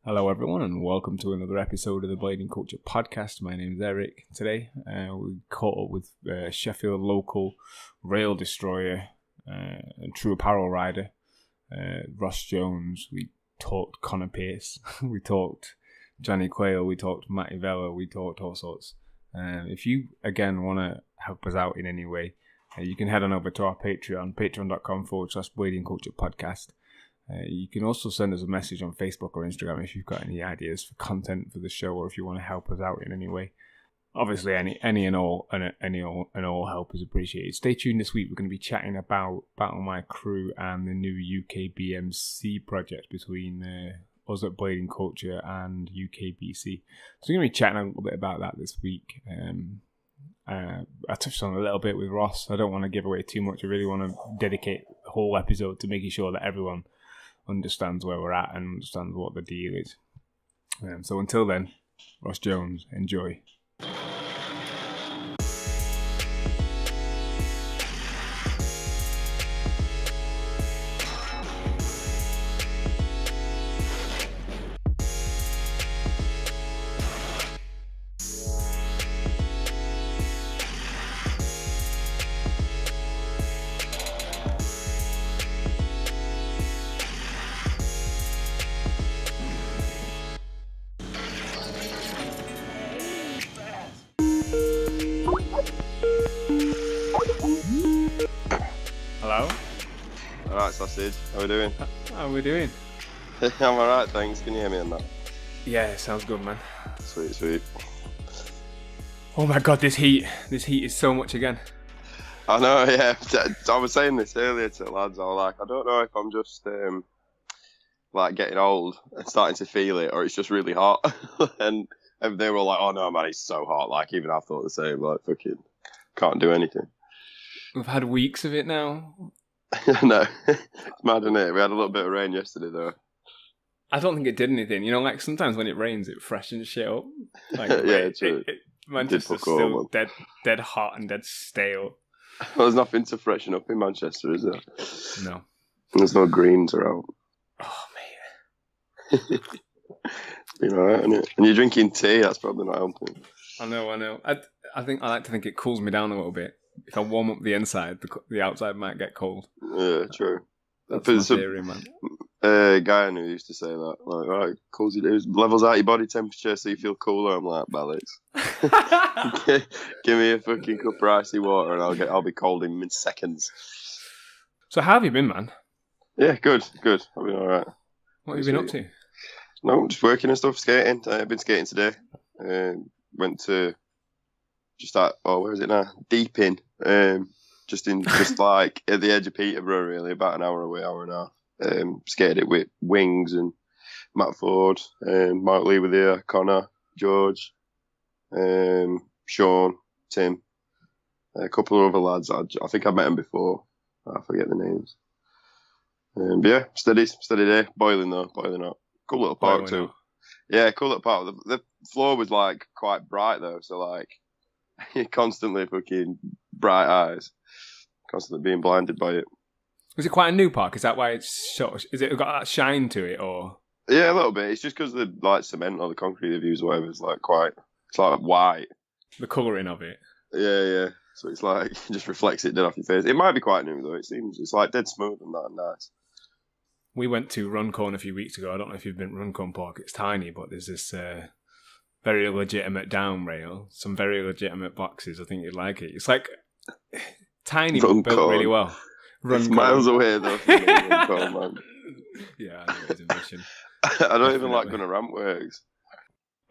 Hello everyone and welcome to another episode of the Blading Culture podcast. My name is Eric. Today we caught up with Sheffield local rail destroyer and true apparel rider Ross Jones. We talked Connor Pierce, we talked Johnny Quayle, we talked Matty Vella, we talked all sorts. If you again want to help us out in any way, you can head on over to our Patreon, patreon.com/Blading Culture podcast. You can also send us a message on Facebook or Instagram if you've got any ideas for content for the show, or if you want to help us out in any way. Obviously, any and all help is appreciated. Stay tuned this week. We're going to be chatting about Battle My Crew and the new UK BMC project between us at Blading Culture and UKBC. So we're going to be chatting a little bit about that this week. I touched on a little bit with Ross. I don't want to give away too much. I really want to dedicate the whole episode to making sure that everyone understands where we're at and understands what the deal is. So until then, Ross Jones, enjoy. Hello? Alright, Sausage. How we doing? How are we doing? I'm alright, thanks. Can you hear me on that? Yeah, sounds good, man. Sweet. Oh my god, this heat is so much again. I know, yeah. I was saying this earlier to the lads. I was like, I don't know if I'm just like getting old and starting to feel it, or it's just really hot. and they were like, oh no, man, it's so hot. Like, even I thought the same. Like, fucking can't do anything. We've had weeks of it now. No, it's mad, isn't it? We had a little bit of rain yesterday, though. I don't think it did anything. You know, like sometimes when it rains, it freshens shit up. Like, yeah, true. Manchester's still dead hot and dead stale. Well, there's nothing to freshen up in Manchester, is there? No. There's no greens around. Oh, mate. You know, and you're drinking tea, that's probably not helping. I know. I think I like to think it cools me down a little bit. If I warm up the inside, the outside might get cold. Yeah, true. That's my theory, man. Guy I knew used to say that. Like, right, cools you, it levels out your body temperature so you feel cooler. I'm like, bollocks. Give me a fucking cup of icy water and I'll be cold in seconds. So how have you been, man? Yeah, good. I've been alright. What have you been up to? No, just working and stuff, skating. I've been skating today. Went to where is it now? Deepin. Just like at the edge of Peterborough, really, about an hour away, hour and a half. Skated it with Wings and Matt Ford, Mark Lee with here, Connor, George, Sean, Tim, a couple of other lads. I think I've met them before. I forget the names. But yeah, steady day. Boiling hot. Cool little park too. Yeah, cool little park. The floor was like quite bright though, so like constantly fucking bright eyes, constantly being blinded by it. Was it quite a new park? Is that why it's short? Is it got that shine to it, or? Yeah, a little bit. It's just because the like cement or the concrete they've used or whatever is like quite. It's like white. The colouring of it. Yeah. So it's like it just reflects it dead off your face. It might be quite new though. It seems it's like dead smooth and that nice. We went to Runcorn a few weeks ago. I don't know if you've been to Runcorn Park. It's tiny, but there's this very legitimate down rail, some very legitimate boxes. I think you'd like it. It's like tiny but built really well. It's miles away though from Runcorn, man. Yeah, I know it's a mission. I don't even like going to ramp works.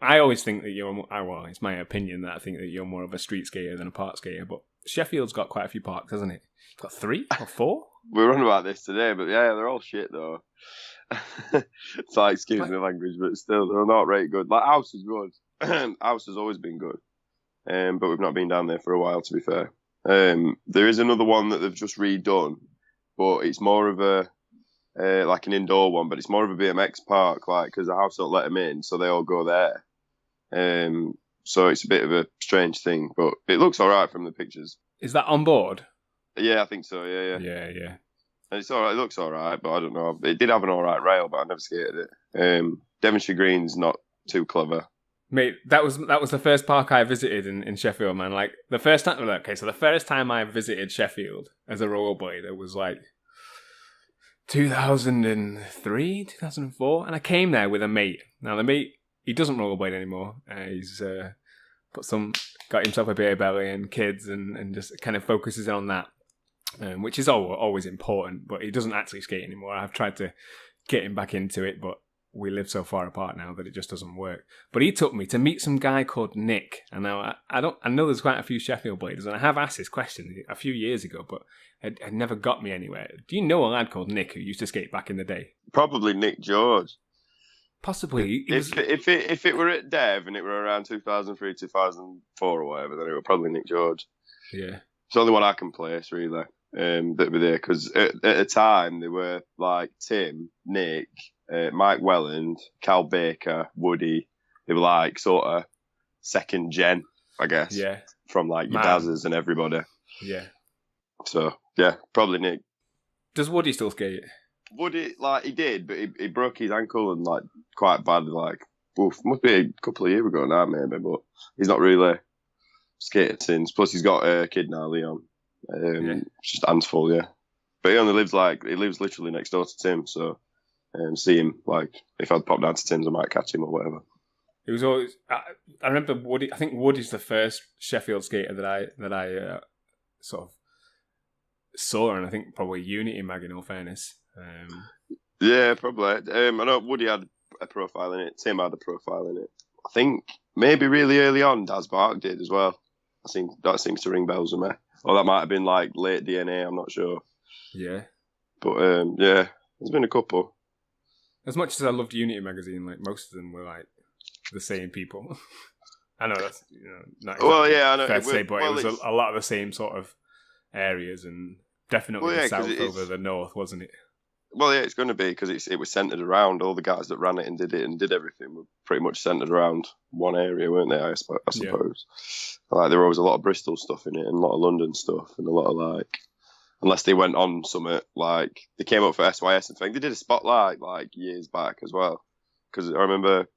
I always think that it's my opinion that I think that you're more of a street skater than a park skater, but Sheffield's got quite a few parks, hasn't it? It's got 3 or 4? We were on about this today, but yeah, they're all shit though. It's like, excuse me language, but still, they're not very good. Like, House is good. House has always been good. But we've not been down there for a while, to be fair. There is another one that they've just redone, but it's more of a, like an indoor one, but it's more of a BMX park, like, because the House don't let them in, so they all go there. So it's a bit of a strange thing, but it looks alright from the pictures. Is that on board? Yeah, I think so, yeah. Yeah. And it's all right. It looks all right, but I don't know. It did have an all right rail, but I never skated it. Devonshire Green's not too clever. Mate, that was the first park I visited in Sheffield, man. Like the first time. Okay, so the first time I visited Sheffield as a rollerblader was like 2003, 2004, and I came there with a mate. Now the mate, he doesn't rollerblade anymore. He's got himself a beer belly and kids, and just kind of focuses on that, which is always important. But he doesn't actually skate anymore. I've tried to get him back into it, but we live so far apart now that it just doesn't work. But he took me to meet some guy called Nick, and now I know there's quite a few Sheffield bladers, and I have asked this question a few years ago, but it never got me anywhere. Do you know a lad called Nick who used to skate back in the day? Probably Nick George. Possibly. If it were at Dev and it were around 2003, 2004 or whatever, then it were probably Nick George. Yeah. It's the only one I can place, really, that were there. Because at the time, they were like Tim, Nick, Mike Welland, Cal Baker, Woody. They were like sort of second gen, I guess. Yeah. From like your Dazzers and everybody. Yeah. So, yeah, probably Nick. Does Woody still skate? Woody, like, he did, but he broke his ankle and, like, quite bad, like, must be a couple of years ago now, maybe, but he's not really skated since. Plus, he's got a kid now, Leon. Just hands full, yeah. But he lives literally next door to Tim, so see him, like, if I'd pop down to Tim's, I might catch him or whatever. It was always, I remember Woody, I think Woody's the first Sheffield skater that I sort of saw, and I think probably Unity mag, in all fairness. Yeah, probably. I know Woody had a profile in it. Tim had a profile in it. I think maybe really early on, Daz Bark did as well. That seems to ring bells with me. Or that might have been like late DNA. I'm not sure. Yeah. But yeah, there's been a couple. As much as I loved Unity magazine, like most of them were like the same people. I know that's not exactly I know. fair to say, but it was a lot of the same sort of areas, and definitely the south over the north, wasn't it? Well, yeah, it's going to be because it was centred around all the guys that ran it and did everything were pretty much centred around one area, weren't they? I suppose. Yeah. Like there were always a lot of Bristol stuff in it and a lot of London stuff and a lot of like, unless they went on summit, like they came up for SYS and things. They did a spotlight like years back as well. Because I remember,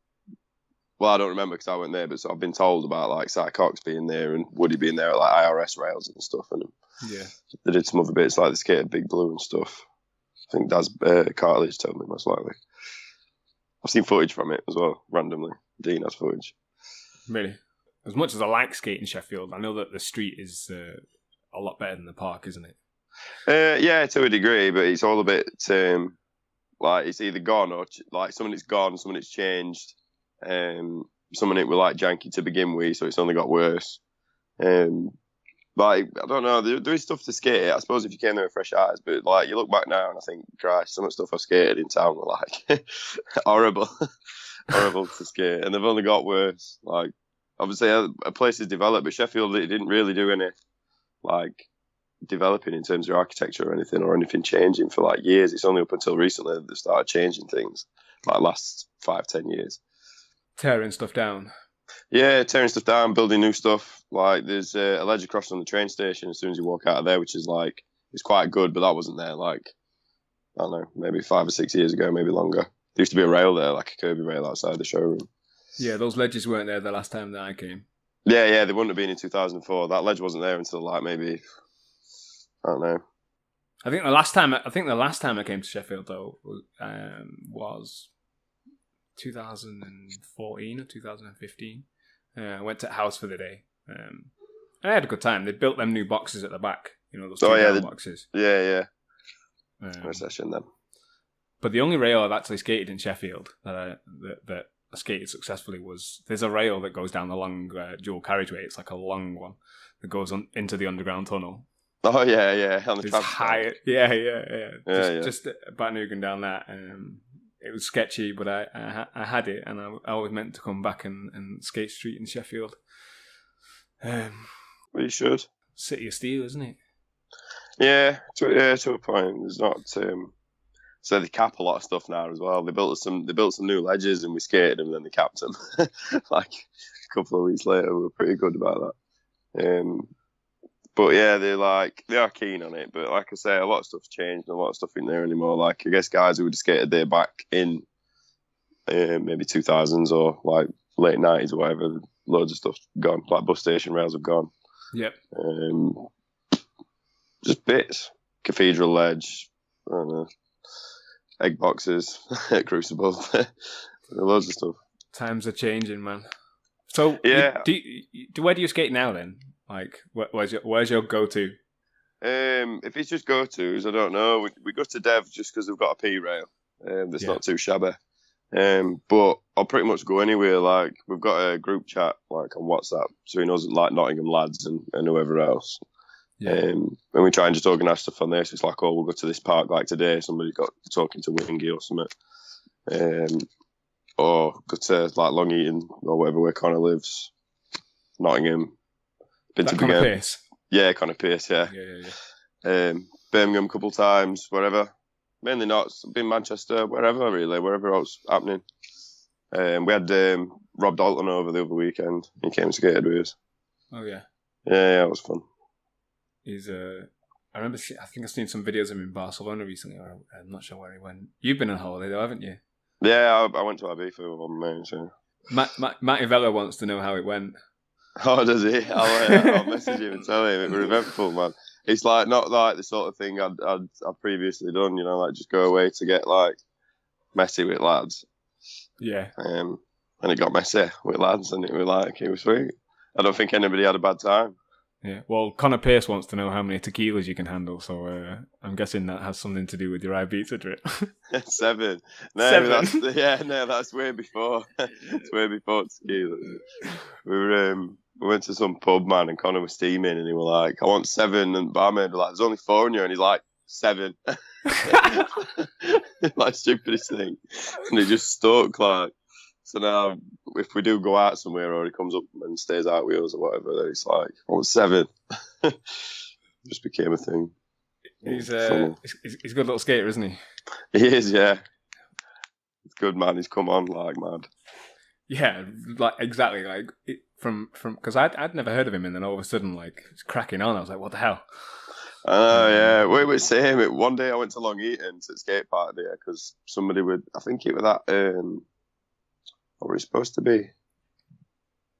well, I don't remember because I went there, but so I've been told about like Cy Cox being there and Woody being there at like IRS rails and stuff, and yeah, they did some other bits like they skated Big Blue and stuff. I think Daz Cartlidge told me most likely. I've seen footage from it as well, randomly. Dean has footage. Really? As much as I like skating Sheffield, I know that the street is a lot better than the park, isn't it? Yeah, to a degree, but it's all a bit like it's either gone or like some of it's gone, some of it's changed. Some of it were like janky to begin with, so it's only got worse. Like, I don't know, there is stuff to skate. I suppose if you came there with fresh eyes, but like you look back now and I think, Christ, some of the stuff I've skated in town were like horrible to skate, and they've only got worse. Like, obviously, a place is developed, but Sheffield, it didn't really do any like developing in terms of architecture or anything changing for like years. It's only up until recently that they started changing things, like last 5-10 years. Tearing stuff down. Yeah, tearing stuff down, building new stuff. Like there's a ledge across from the train station as soon as you walk out of there, which is like, it's quite good, but that wasn't there like, I don't know, maybe 5 or 6 years ago, maybe longer. There used to be a rail there, like a Kirby rail outside the showroom. Yeah, those ledges weren't there the last time that I came. Yeah, they wouldn't have been in 2004. That ledge wasn't there until like maybe, I don't know. I think the last time I came to Sheffield though was 2014 or 2015. I went to House for the day. I had a good time. They built them new boxes at the back. Those two boxes. Yeah. Session then. But the only rail I've actually skated in Sheffield that I skated successfully was, there's a rail that goes down the long dual carriageway. It's like a long one that goes into the underground tunnel. Oh yeah, on the it's high. Yeah. Just about Newgan down that. It was sketchy, but I had it, and I always meant to come back and skate street in Sheffield. Well, you should. City of Steel, isn't it? Yeah, to a point. There's not. So they cap a lot of stuff now as well. They built some new ledges, and we skated them, and then they capped them. Like a couple of weeks later, we were pretty good about that. But yeah, they are keen on it. But like I say, a lot of stuff's changed and a lot of stuff in there anymore. Like I guess guys who would have skated there back in maybe 2000s or like late 90s or whatever, loads of stuff gone. Like bus station rails have gone. Yep. Just bits. Cathedral ledge. I don't know. Egg boxes. Crucible. Loads of stuff. Times are changing, man. So yeah. Where do you skate now then? Like, where's your go-to? If it's just go-tos, I don't know. We go to Dev just because we've got a P rail. That's not too shabby. But I'll pretty much go anywhere. Like we've got a group chat like on WhatsApp, so he knows like Nottingham lads and whoever else. Yeah. And we try and just organise stuff on there. So it's like, oh, we'll go to this park like today. Somebody got talking to Wingy or something. Or go to like Long Eaton or whatever where Connor lives. Nottingham. Been to Connor Pierce? Yeah, Connor Pierce, yeah. Birmingham a couple times, wherever. Mainly not. Been Manchester, wherever really, wherever else happening. We had Rob Dalton over the other weekend. He came and skated with us. Oh, yeah. Yeah, it was fun. He's I remember, I think I've seen some videos of him in Barcelona recently, or I'm not sure where he went. You've been on holiday though, haven't you? Yeah, I went to Ibiza with my mate, so. Matty Vella wants to know how it went. Oh, does he? I'll message him and tell him. It was eventful, man. It's like not like the sort of thing I'd previously done, you know, like just go away to get like messy with lads. Yeah. And it got messy with lads, and it was sweet. I don't think anybody had a bad time. Yeah. Well, Connor Pierce wants to know how many tequilas you can handle, so I'm guessing that has something to do with your Ibiza trip. 7. No, 7. That's way before. It's way before tequila. We went to some pub, man, and Connor was steaming, and he was like, "I want 7," and the barmaid was like, "There's only 4 in here," and he's like, 7. Like stupidest thing, and he just stuck like. So now, if we do go out somewhere or he comes up and stays out with us or whatever, then it's like, I want 7. Just became a thing. He's a good little skater, isn't he? He is, yeah. It's good, man. He's come on like mad. Yeah, like exactly. Like from because I'd never heard of him, and then all of a sudden, like it's cracking on. I was like, what the hell? Oh yeah, we were saying it. One day I went to Long Eaton to skate park there because somebody would. I think it was that. What were he supposed to be?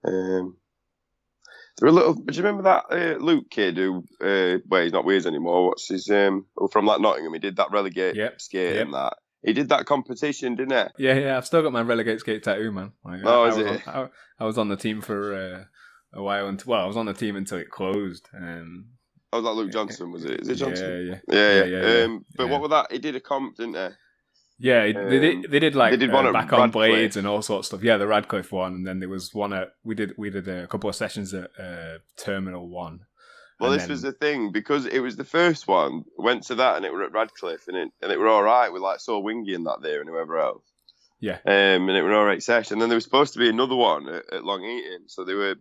They were a little. Do you remember that Luke kid who? Well, he's not with us anymore. What's his? From like Nottingham. He did that relegate skate and that. He did that competition, didn't he? Yeah. I've still got my relegate skate tattoo, man. Like, is it? I was on the team for a while. I was on the team until it closed. Oh, was that Luke Johnson? Was it? Is it Johnson? Yeah. But what was that? He did a comp, didn't he? Yeah, they did like one back on blades and all sorts of stuff. Yeah, the Radcliffe one, and then there was one at we did a couple of sessions at Terminal 1. Well, this was the thing because it was the first one. Went to that and it were at Radcliffe and it were all right. We like saw Wingy and that there and whoever else. Yeah. And it were all right session. And then there was supposed to be another one at Long Eaton. So they were.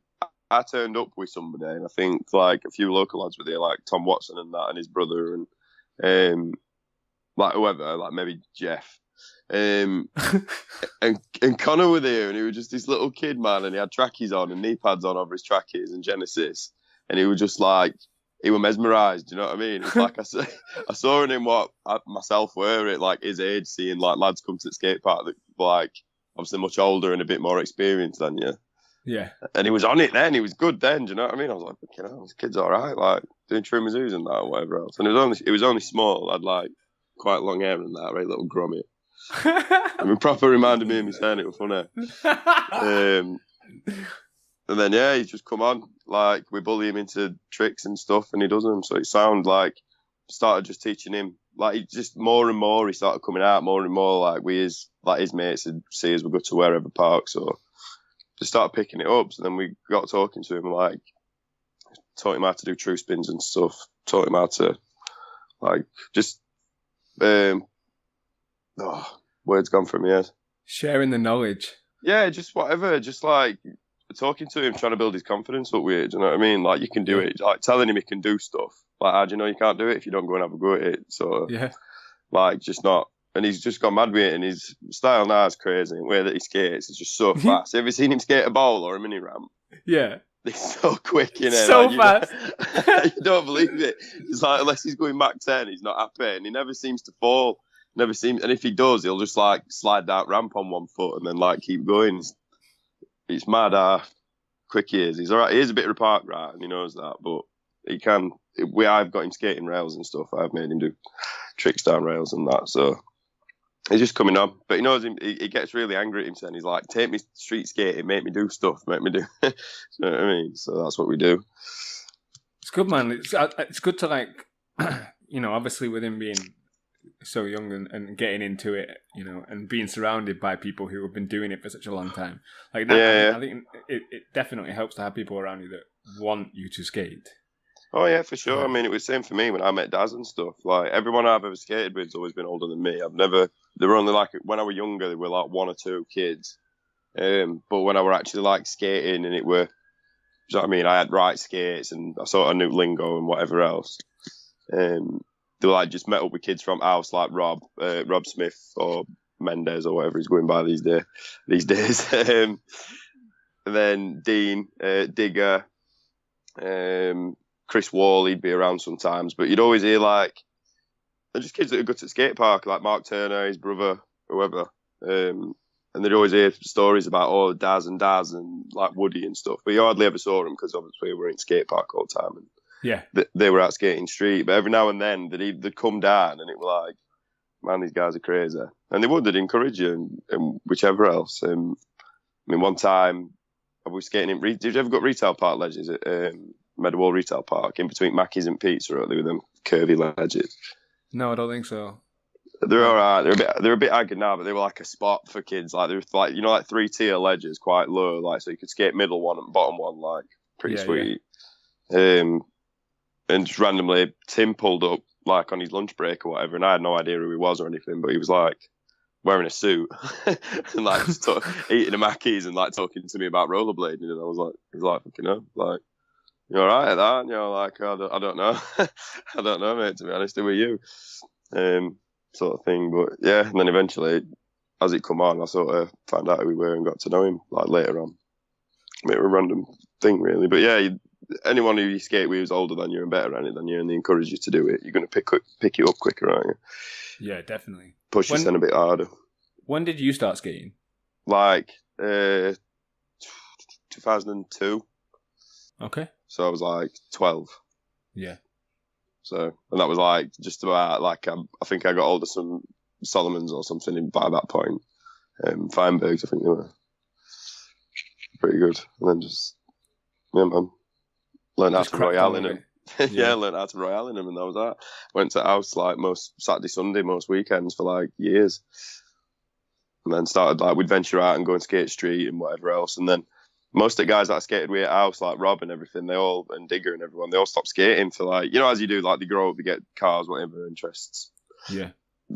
I turned up with somebody and I think like a few local lads were there, like Tom Watson and that and his brother and like whoever, like maybe Jeff. And Connor were there and he was just this little kid, man, and he had trackies on and knee pads on over his trackies and Genesis. And he was just like, he was mesmerised, you know what I mean? It's like I saw in him what I myself were at like his age, seeing like lads come to the skate park that like obviously much older and a bit more experienced than you. Yeah. And he was on it then, he was good then, do you know what I mean? I was like, you know, this kid's alright, like doing Trimazoos and that or whatever else. And it was only small, had like quite long hair and that, right, little grommet. I mean, proper reminded me of my son, it was funny. And then, yeah, he's just come on. Like, we bully him into tricks and stuff, and he does them. So it sounds like, started just teaching him. Like, he just more and more, he started coming out more and more. Like, his mates would see us, we go to wherever park. So just started picking it up. So then we got talking to him, like, taught him how to do true spins and stuff. Taught him how to, like, just, words gone from my head. Sharing the knowledge. Yeah, just whatever. Just like talking to him, trying to build his confidence up weird. Do you know what I mean? Like you can do it. Like telling him he can do stuff. Like how do you know you can't do it if you don't go and have a go at it? So yeah, like just not. And he's just gone mad with it. And his style now is crazy. The way that he skates is just so fast. Have you seen him skate a bowl or a mini ramp? Yeah. They're so quick, you know. So like, fast. You don't believe it. It's like, unless he's going Mach 10, he's not happy. And he never seems to fall. Never seems. And if he does, he'll just like slide that ramp on one foot and then like keep going. It's mad how quick he is. He's all right. He is a bit of a park rat and he knows that. But he can. I've got him skating rails and stuff. I've made him do tricks down rails and that. So he's just coming on. But he knows he gets really angry at himself. He's like, take me street skating, make me do stuff, make me do. You know what I mean? So that's what we do. It's good, man. It's good to like, obviously with him being so young and getting into it, and being surrounded by people who have been doing it for such a long time. Like that, Yeah. I think it definitely helps to have people around you that want you to skate. Oh yeah, for sure. I mean, it was the same for me when I met Daz and stuff. Like everyone I've ever skated with has always been older than me. They were only like, when I was younger, they were like one or two kids. But when I were actually like skating and you know what I mean? I had right skates and I sort of knew lingo and whatever else. They were like just met up with kids from house like Rob Smith or Mendes or whatever he's going by these days. And then Dean, Digger, Chris Wall, he'd be around sometimes, but you'd always hear like, they're just kids that are good at skate park, like Mark Turner, his brother, whoever. And they'd always hear stories about, Daz and like Woody and stuff, but you hardly ever saw them because obviously we were in skate park all the time. And yeah. They were out skating street, but every now and then they'd come down and it was like, man, these guys are crazy. And they'd encourage you and whichever else. I mean, one time I was skating in, did you ever got retail park ledges at Meadowall Retail Park in between Mackey's and Pizza Hut with them curvy ledges? No, I don't think so. They're all right. They're a bit aggy now, but they were like a spot for kids. Like they were like, like 3-tier ledges, quite low, like so you could skate middle one and bottom one, like pretty sweet. Yeah. And just randomly, Tim pulled up like on his lunch break or whatever, and I had no idea who he was or anything, but he was like wearing a suit and like just eating a Mackey's and like talking to me about rollerblading, and I was like, fucking hell, like, you all right at that? And you're like, I don't know, I don't know, mate. To be honest, who are you? Sort of thing. But yeah, and then eventually, as it come on, I sort of found out who we were and got to know him like later on. A bit of a random thing, really. But yeah, anyone who you skate with who's older than you and better at it than you, and they encourage you to do it, you're going to pick it up quicker, aren't you? Yeah, definitely. Push yourself a bit harder. When did you start skating? Like 2002. Okay. So I was like 12. Yeah. So, and that was like just about like I think I got hold of some Solomons or something by that point. Feinbergs, I think they were pretty good. And then just man, learned how to royale in them. Yeah, learned how to royale in them, and that was that. Went to house like most Saturday, Sunday, most weekends for like years, and then started like we'd venture out and go and skate street and whatever else, and then. Most of the guys that I skated with at house, like Rob and everything, and Digger and everyone, they all stopped skating for like, as you do, like they grow up, they get cars, whatever interests. Yeah.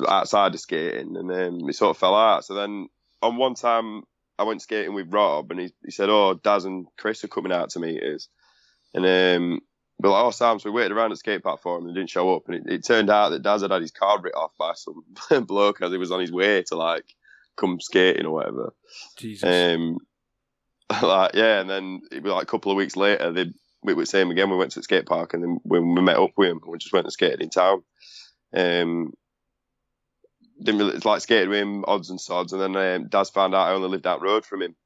Outside of skating, and then we sort of fell out. So then on one time I went skating with Rob, and he said, Daz and Chris are coming out to meet us. And we're like, Sam, so we waited around at the skate park for him and didn't show up. And it turned out that Daz had his card written off by some bloke as he was on his way to like come skating or whatever. Jesus. And then it was like a couple of weeks later, we were saying again, we went to the skate park, and then we met up with him, we just went and skated in town. Didn't really like skated with him, odds and sods, and then Daz found out I only lived down the road from him.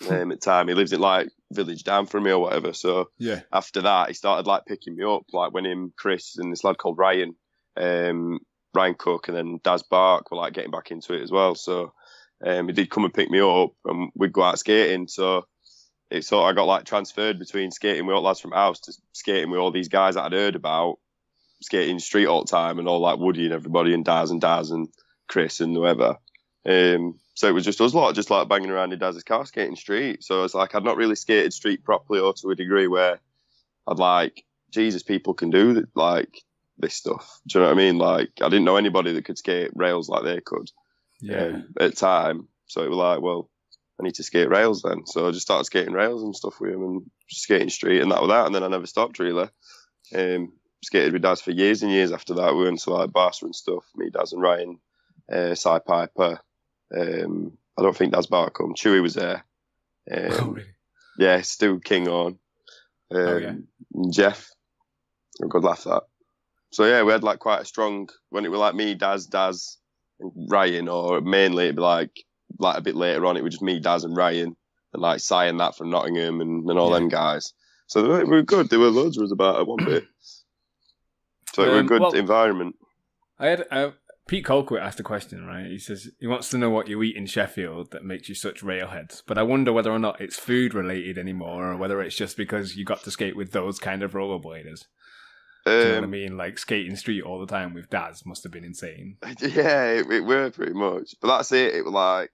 At the time, he lives in like village down from me or whatever. So yeah. After that, he started like picking me up, like when him, Chris, and this lad called Ryan Cook, and then Daz Bark were like getting back into it as well. So. He did come and pick me up, and we'd go out skating. So I got like transferred between skating with all lads from house to skating with all these guys that I'd heard about, skating street all the time, and all like Woody and everybody, and Daz and Chris and whoever. So it was just us lot, just like banging around in Daz's car skating street. So it's like I'd not really skated street properly, or to a degree where I'd like, Jesus, people can do like this stuff. Do you know what I mean? Like I didn't know anybody that could skate rails like they could. Yeah. At the time, so it was like, well, I need to skate rails then. So I just started skating rails and stuff with him, and just skating street, and that was that. And then I never stopped really. Skated with Daz for years and years after that. We went to like Barca and stuff. Me, Daz, and Ryan, Cy Piper. I don't think Daz Bark come. Chewy was there. Oh really? Yeah, Stu King on. and Jeff. A good laugh that. So yeah, we had like quite a strong, when it was like me, Daz, and Ryan, or mainly it'd be like a bit later on, it was just me, Daz and Ryan, and like Si and that from Nottingham and all them guys. So they were good. There were loads of us about at one bit. So it was a good environment. I had Pete Colquitt asked a question, right? He says he wants to know what you eat in Sheffield that makes you such railheads. But I wonder whether or not it's food related anymore, or whether it's just because you got to skate with those kind of rollerbladers. Do you know what I mean? Like skating street all the time with Daz must have been insane. Yeah, it were pretty much. But that's it. It was like,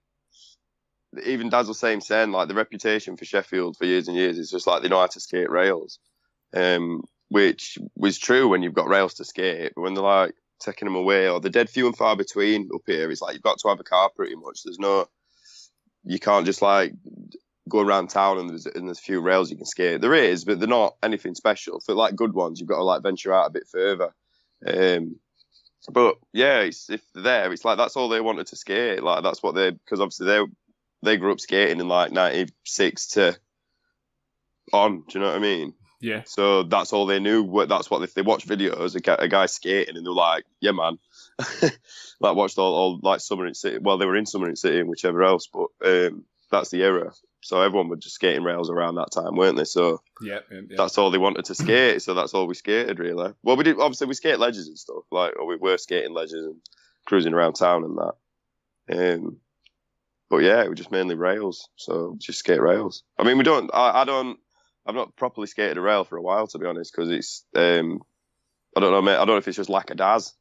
even Daz was saying like the reputation for Sheffield for years and years is just like they know how to skate rails, which was true when you've got rails to skate. But when they're like taking them away, or they're dead few and far between up here, it's like you've got to have a car pretty much. You can't just like go around town and there's a few rails you can skate. There is, but they're not anything special. For like good ones, you've got to like venture out a bit further. But yeah, if they're there, it's like that's all they wanted to skate. Like that's what because obviously they grew up skating in like 96 to on. Do you know what I mean? Yeah. So that's all they knew. That's what if they watch videos, a guy skating, and they're like, yeah, man. Like watched all like Summer in City. Well, they were in Summer in City and whichever else, but that's the era. So everyone was just skating rails around that time, weren't they? So that's all they wanted to skate. So that's all we skated, really. Well, we did obviously we skate ledges and stuff, or we were skating ledges and cruising around town and that. But yeah, it was just mainly rails. So just skate rails. I mean, I've not properly skated a rail for a while, to be honest, because it's I don't know, mate. I don't know if it's just lack of Daz.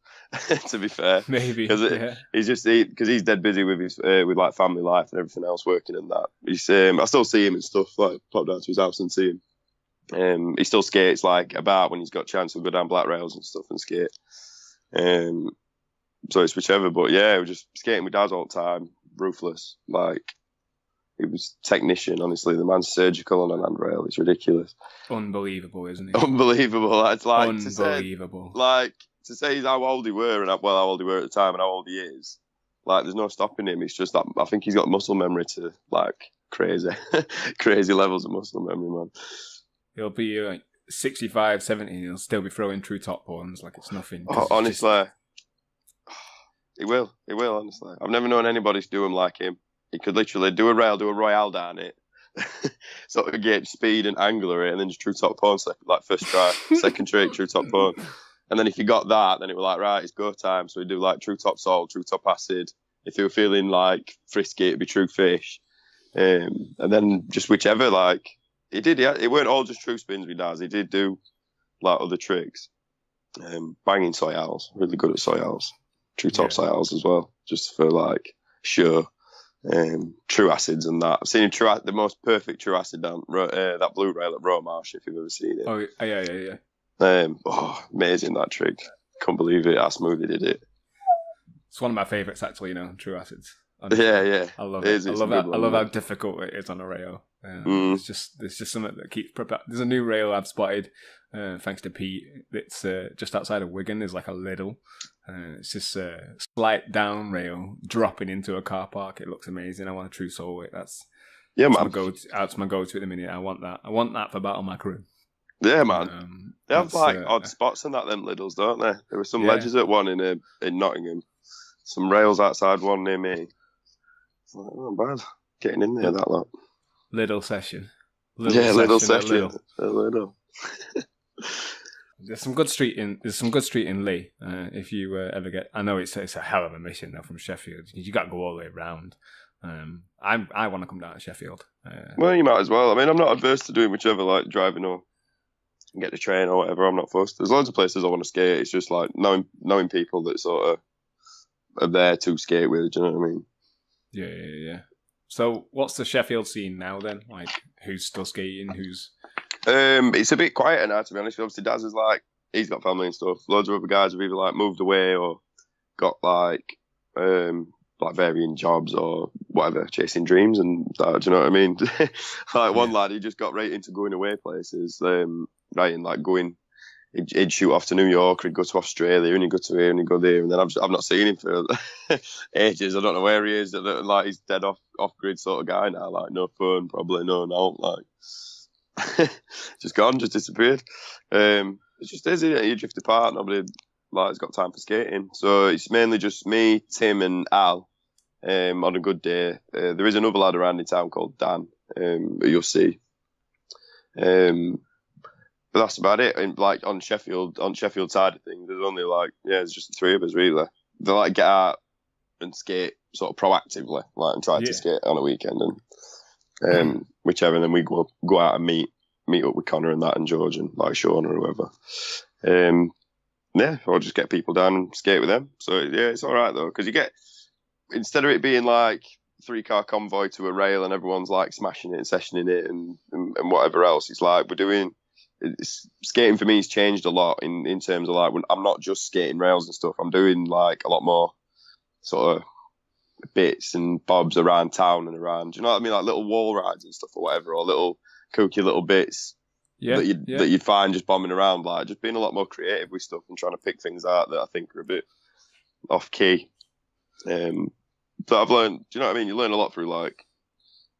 To be fair, maybe because he's dead busy with his with like family life and everything else, working and that. He's I still see him and stuff, like pop down to his house and see him. He still skates like about when he's got a chance. He'll go down black rails and stuff and skate. So it's whichever, but yeah, we're just skating with Daz all the time, ruthless. Like he was technician, honestly. The man's surgical on an handrail. It's ridiculous. Unbelievable, isn't it? Unbelievable. It's like unbelievable. To say how old he were and how old he were at the time and how old he is, like there's no stopping him. It's just that I think he's got muscle memory to like crazy levels of muscle memory, man. He'll be like 65, 70 and he'll still be throwing true top horns like it's nothing. Honestly, he will, honestly. I've never known anybody to do him like him. He could literally do a rail, do a royale down it, sort of get speed and angular it, and then just true top horn, like first try, second trick, true top horn. And then if you got that, then it was like, right, it's go time. So we do like true top salt, true top acid. If you were feeling like frisky, it'd be true fish. And then just whichever, like, it weren't all just true spins with Daz. He did do like other tricks. Banging soy owls, really good at soy owls. True top soy owls as well, just for like show. True acids and that. I've seen him the most perfect true acid down that blue rail at Romarsh, if you've ever seen it. Oh, yeah. Amazing that trick. Can't believe it, how smooth he did it. It's one of my favourites, actually, true acids. Yeah. I love it. I love how difficult it is on a rail. It's just something that keeps... There's a new rail I've spotted, thanks to Pete. It's just outside of Wigan. There's like a Lidl. It's just a slight down rail dropping into a car park. It looks amazing. I want a true soul weight. That's my go-to at the minute. I want that. I want that for Battle My Crew. Yeah, man. They have like odd spots in them Lidls, don't they? There were some ledges at one in Nottingham. Some rails outside one near me. It's like, not bad. Getting in there, that lot. Lidl session. Lidl session. Lidl. There's some good street in Leigh. If you ever get, I know it's a hell of a mission though from Sheffield. You got to go all the way around. I want to come down to Sheffield. Well, you might as well. I mean, I'm not adverse to doing whichever, like driving or get the train or whatever. I'm not fussed. There's loads of places I want to skate. It's just like knowing people that sort of are there to skate with. Do you know what I mean? Yeah. So, what's the Sheffield scene now then? Like, who's still skating? Who's? It's a bit quieter now, to be honest. Obviously, Daz is like he's got family and stuff. Loads of other guys have either like moved away or got like varying jobs or whatever, chasing dreams and that, do you know what I mean? Like one lad, he just got right into going away places, he'd shoot off to New York, or he'd go to Australia, and he'd go to here, and he'd go there, and then I've not seen him for ages. I don't know where he is. Like he's dead off grid sort of guy now. Like no phone, probably no, like just gone, just disappeared. It's just is it? You drift apart. Nobody has got time for skating. So it's mainly just me, Tim, and Al. On a good day, there is another lad around in town called Dan. Who you'll see. But that's about it. And like on Sheffield side of things, there's only it's just the three of us really. They get out and skate sort of proactively, and try to skate on a weekend and whichever. And then we go out and meet up with Connor and that and George and Sean or whoever. Or just get people down and skate with them. So yeah, it's all right though because you get instead of it being like 3-car convoy to a rail and everyone's smashing it and sessioning it and whatever else, it's skating for me has changed a lot in terms of when I'm not just skating rails and stuff. I'm doing a lot more sort of bits and bobs around town and around. Do you know what I mean? Like little wall rides and stuff or whatever, or little kooky little bits that you'd find just bombing around. Just being a lot more creative with stuff and trying to pick things out that I think are a bit off key. But I've learned. Do you know what I mean? You learn a lot through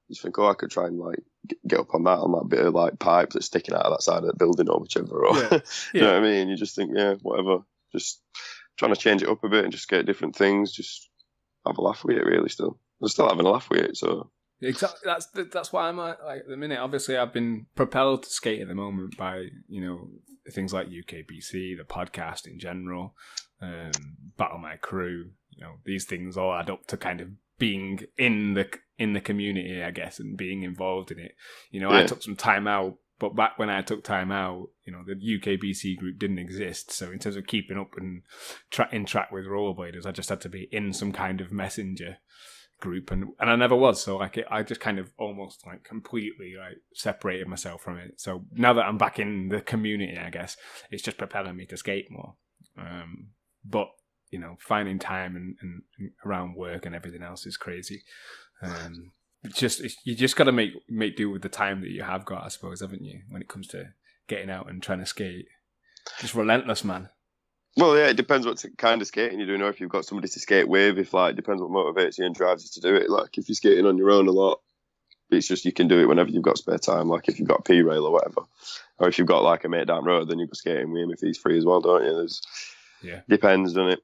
you think, I could try and get up on that bit of pipe that's sticking out of that side of the building or whichever. Or, you know what I mean? You just think, whatever. Just trying to change it up a bit and just get different things. Just have a laugh with it, really. I'm still having a laugh with it. So exactly, that's why I'm at the minute. Obviously, I've been propelled to skate at the moment by things like UKBC, the podcast in general, Battle My Crew. These things all add up to kind of being in the community, I guess, and being involved in it. I took some time out, but back when I took time out, the UKBC group didn't exist. So in terms of keeping up and in track with rollerbladers, I just had to be in some kind of messenger group, and I never was. So I just kind of almost completely separated myself from it. So now that I'm back in the community, I guess it's just propelling me to skate more. But finding time and around work and everything else is crazy. You just got to make do with the time that you have got, I suppose, haven't you? When it comes to getting out and trying to skate, just relentless, man. Well, yeah, it depends what kind of skating you're doing, or if you've got somebody to skate with. If it depends what motivates you and drives you to do it. If you're skating on your own a lot, it's just you can do it whenever you've got spare time. If you've got a P-rail or whatever, or if you've got a mate down the road, then you go skating with him if he's free as well, don't you? Depends, doesn't it?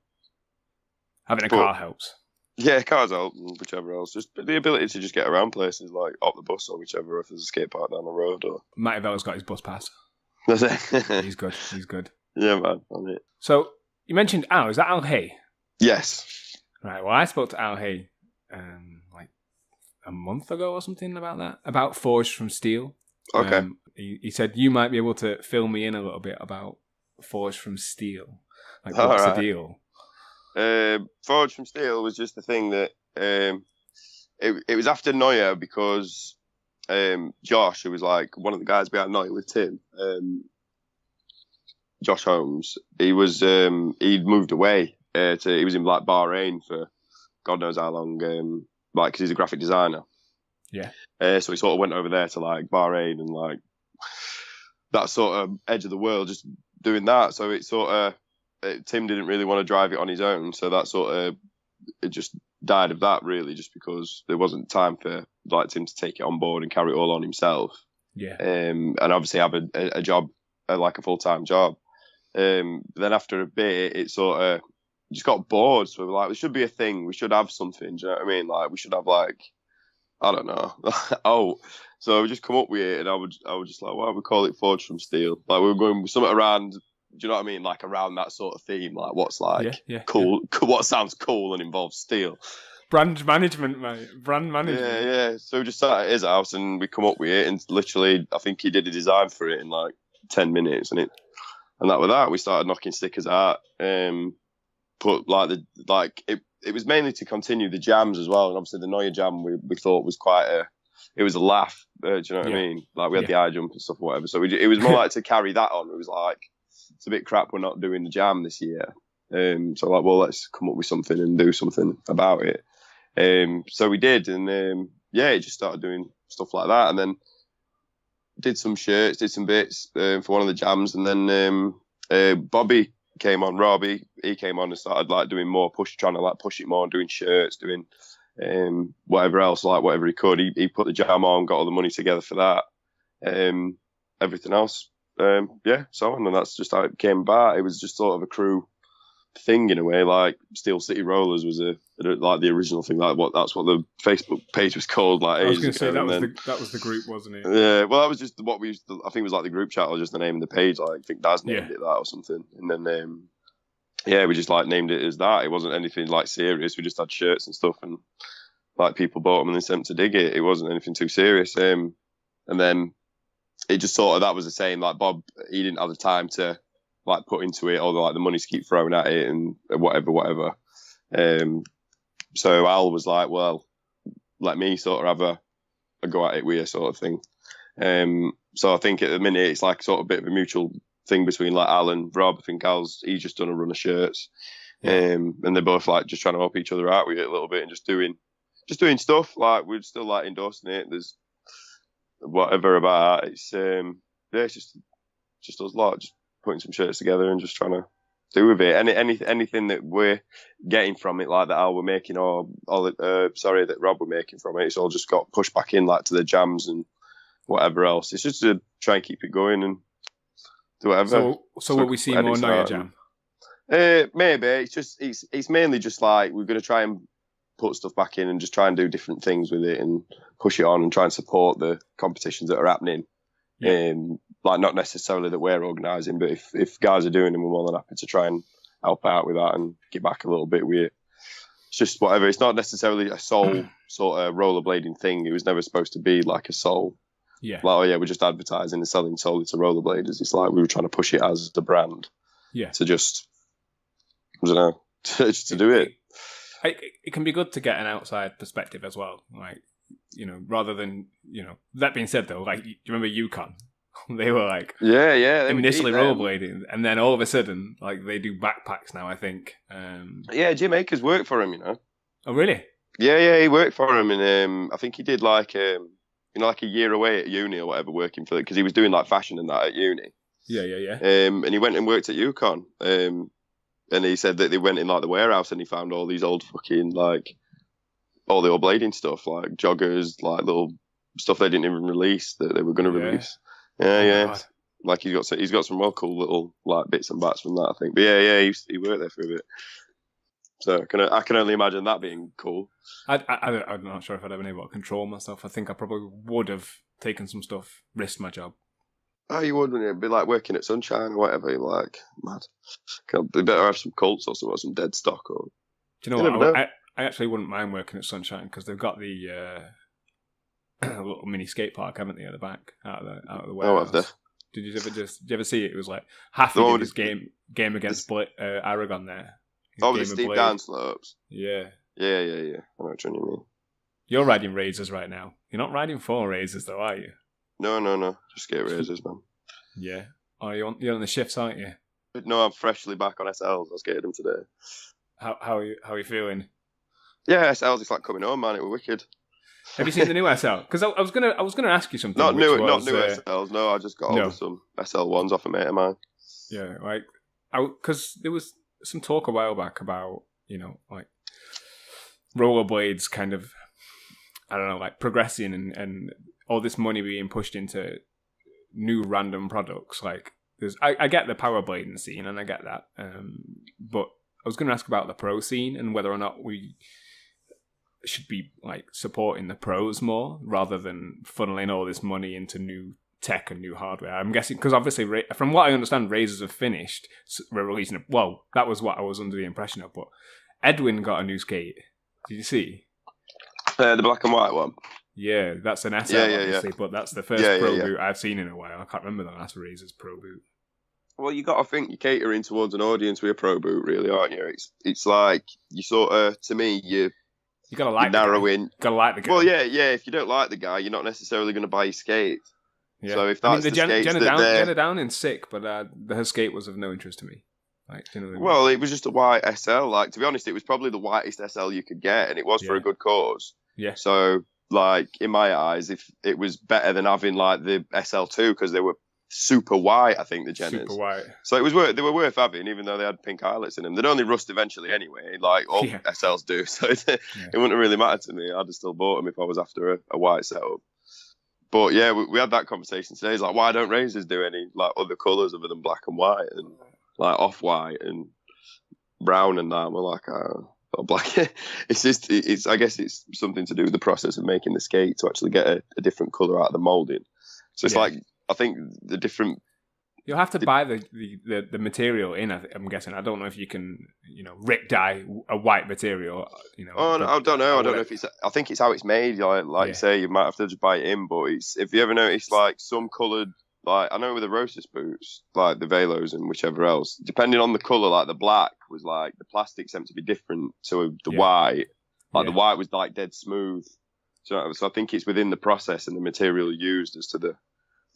Having a car helps. Yeah, cars help, whichever else. Just the ability to just get around places up the bus or whichever, if there's a skate park down the road. Or Matty Vella's got his bus pass. That's it. He's good. Yeah, man, on it. So you mentioned Al. Is that Al Hay? Yes. Right. Well, I spoke to Al Hay a month ago or something about that, about Forged from Steel. Okay. He said you might be able to fill me in a little bit about Forged from Steel. What's the deal? Forged from Steel was just the thing that it was after Neuer because Josh, who was one of the guys behind Neuer with Tim, Josh Holmes, he was he'd moved away he was in Bahrain for God knows how long, because he's a graphic designer. Yeah. So he sort of went over there to Bahrain and that sort of edge of the world, just doing that. So it sort of Tim didn't really want to drive it on his own, so that sort of it just died of that really, just because there wasn't time for Tim to take it on board and carry it all on himself. Yeah. And obviously have a job, a full-time job. Then after a bit, it sort of just got bored. So we were there should be a thing. We should have something. Do you know what I mean? We should have I don't know. So we just come up with it, and I would just why don't we call it Forged from Steel? We were going with something around. Do you know what I mean? Around that sort of theme, what's cool, what sounds cool and involves steel. Brand management, mate. Brand management. Yeah. So we just sat at his house and we come up with it, and literally, I think he did a design for it in 10 minutes, and that with that, we started knocking stickers out. Put it was mainly to continue the jams as well, and obviously the Neuer jam we thought was it was a laugh. Do you know what I mean? We had the eye jump and stuff, or whatever. So it was more to carry that on. It was it's a bit crap we're not doing the jam this year. So let's come up with something and do something about it. So we did, and it just started doing stuff like that, and then did some shirts, did some bits for one of the jams, and then Bobby came on, Robbie, he came on and started doing more trying to push it more, doing shirts, doing whatever else, whatever he could. He put the jam on, got all the money together for that. Everything else, so on. And that's just how it came about. It was just sort of a crew thing in a way. Like Steel City Rollers was like the original thing. That's what the Facebook page was called. Like I was going ages to say ago. that was the group, wasn't it? Yeah, well, that was just what we used to, I think it was like the group chat or just the name of the page. Like I think Daz named it that or something. And then we just like named it as that. It wasn't anything like serious. We just had shirts and stuff, and like people bought them and they sent them to dig it. It wasn't anything too serious. And then it just sort of, that was the same. Like Bob, he didn't have the time to like put into it, or like the money to keep throwing at it and whatever. So Al was like, well, let me sort of have a go at it with you sort of thing. So I think at the minute it's like sort of a bit of a mutual thing between like Al and Rob. I think he's just done a run of shirts, and they're both like just trying to help each other out with it a little bit and just doing stuff. Like we're still like endorsing it. There's whatever about it. It's it's just us lot just putting some shirts together and just trying to do with it. Anything that we're getting from it, like that Al we're making, or that Rob we're making from it, it's all just got pushed back in like to the jams and whatever else. It's just to try and keep it going and do whatever. So will we see more Noya Jam? Maybe it's mainly just like we're going to try and put stuff back in and just try and do different things with it and push it on and try and support the competitions that are happening. Like not necessarily that we're organising, but if guys are doing them, we're more than happy to try and help out with that and get back a little bit with it. It's just whatever. It's not necessarily a soul sort of rollerblading thing. It was never supposed to be like a soul. Yeah. Like, oh yeah, we're just advertising and selling solely to rollerbladers. It's like we were trying to push it as the brand. Yeah. To just, I don't know, just to do it. It can be good to get an outside perspective as well. Like, rather than, that being said though, like, do you remember Yukon? They were like, initially rollerblading, and then all of a sudden, like, they do backpacks now, I think. Jim Akers worked for him, Oh, really? Yeah, he worked for him, and I think he did like, like a year away at uni or whatever, working for it, because he was doing like fashion and that at uni. Yeah. And he went and worked at Yukon. And he said that they went in like the warehouse and he found all these old fucking like all the old blading stuff, like joggers, like little stuff they didn't even release that they were going to release. Yeah. God. Like he's got some real cool little like bits and bats from that, I think. But he worked there for a bit. So I can only imagine that being cool. I'm not sure if I'd ever been able to control myself. I think I probably would have taken some stuff, risked my job. Oh, you would, wouldn't it? It'd be like working at Sunshine or whatever. You're like, mad. They better have some Colts or something, or some dead stock. Or do you know what? I actually wouldn't mind working at Sunshine because they've got the little mini skate park, haven't they, at the back out of the warehouse? Oh, have they? Did you ever see it? It was like Haffy did his game against Aragon there. The steep down slopes. Yeah. Yeah. I know what you mean. You're riding Razors right now. You're not riding 4 Razors though, are you? No. Just skate Razors, man. Yeah. Oh, you're on the shifts, aren't you? No, I'm freshly back on SLs. I skated them today. How are you feeling? Yeah, SLs is like coming home, man. It was wicked. Have you seen the new SL? Because I was gonna ask you something. Not new SLs. No, I just got some SL1s off a mate of mine. Yeah, like because there was some talk a while back about like rollerblades kind of, I don't know, like progressing and all this money being pushed into new random products. Like I get the power blading scene and I get that, but I was going to ask about the pro scene and whether or not we should be like supporting the pros more rather than funneling all this money into new tech and new hardware. I'm guessing because obviously from what I understand, Razors have finished releasing it. Well, that was what I was under the impression of, but Edwin got a new skate. Did you see? The black and white one. Yeah, that's an SL, obviously, but that's the first pro boot I've seen in a while. I can't remember the last Razors pro boot. Well, you got to think you're catering towards an audience with a pro boot, really, aren't you? It's like you sort of, to me, you gotta like narrowing. You gotta like the guy. Well, yeah. If you don't like the guy, you're not necessarily going to buy his skate. Yeah. So if that's Jenna Downing's sick, but her skate was of no interest to me. Like, well, it was just a white SL. Like, to be honest, it was probably the whitest SL you could get, and it was for a good cause. Yeah. So, like, in my eyes, if it was better than having like the SL2 because they were super white, I think the Jenners. Super white. So they were worth having, even though they had pink eyelets in them. They'd only rust eventually anyway, like all SLs do. So it wouldn't have really mattered to me. I'd have still bought them if I was after a white setup. But yeah, we had that conversation today. It's like, why don't Razors do any like other colours other than black and white and like off white and brown and that? And we're like, black. It's. I guess it's something to do with the process of making the skate to actually get a different colour out of the moulding. So it's like, I think the different. You'll have to buy the material in. I'm guessing. I don't know if you can, rip dye a white material. Oh, no, I don't know. I don't know if it's. I think it's how it's made. Like you say, you might have to just buy it in. But if you ever notice, like some coloured, like I know with the Rosas boots, like the Velos and whichever else, depending on the colour, like the black was like the plastic seemed to be different to the white. Like the white was like dead smooth. So I think it's within the process and the material used as to the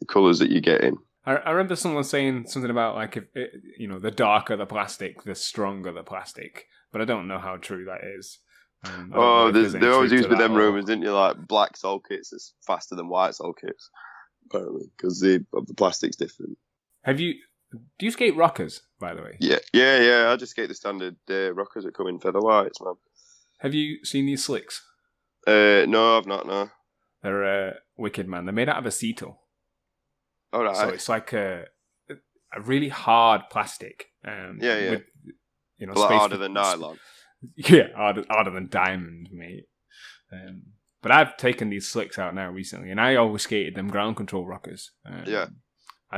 colours that you get in. I remember someone saying something about like if the darker the plastic, the stronger the plastic, but I don't know how true that is. They always use with them rumours, didn't you? Like black sole kits is faster than white sole kits, apparently, because the plastic's different. Do you skate rockers, by the way? Yeah. I just skate the standard rockers that come in feather whites, man. Have you seen these slicks? No, I've not. No, they're wicked, man. They're made out of acetal. All right. So it's like a really hard plastic. With, a lot harder than nylon. Yeah, harder than diamond, mate. But I've taken these slicks out now recently, and I always skated them ground control rockers. I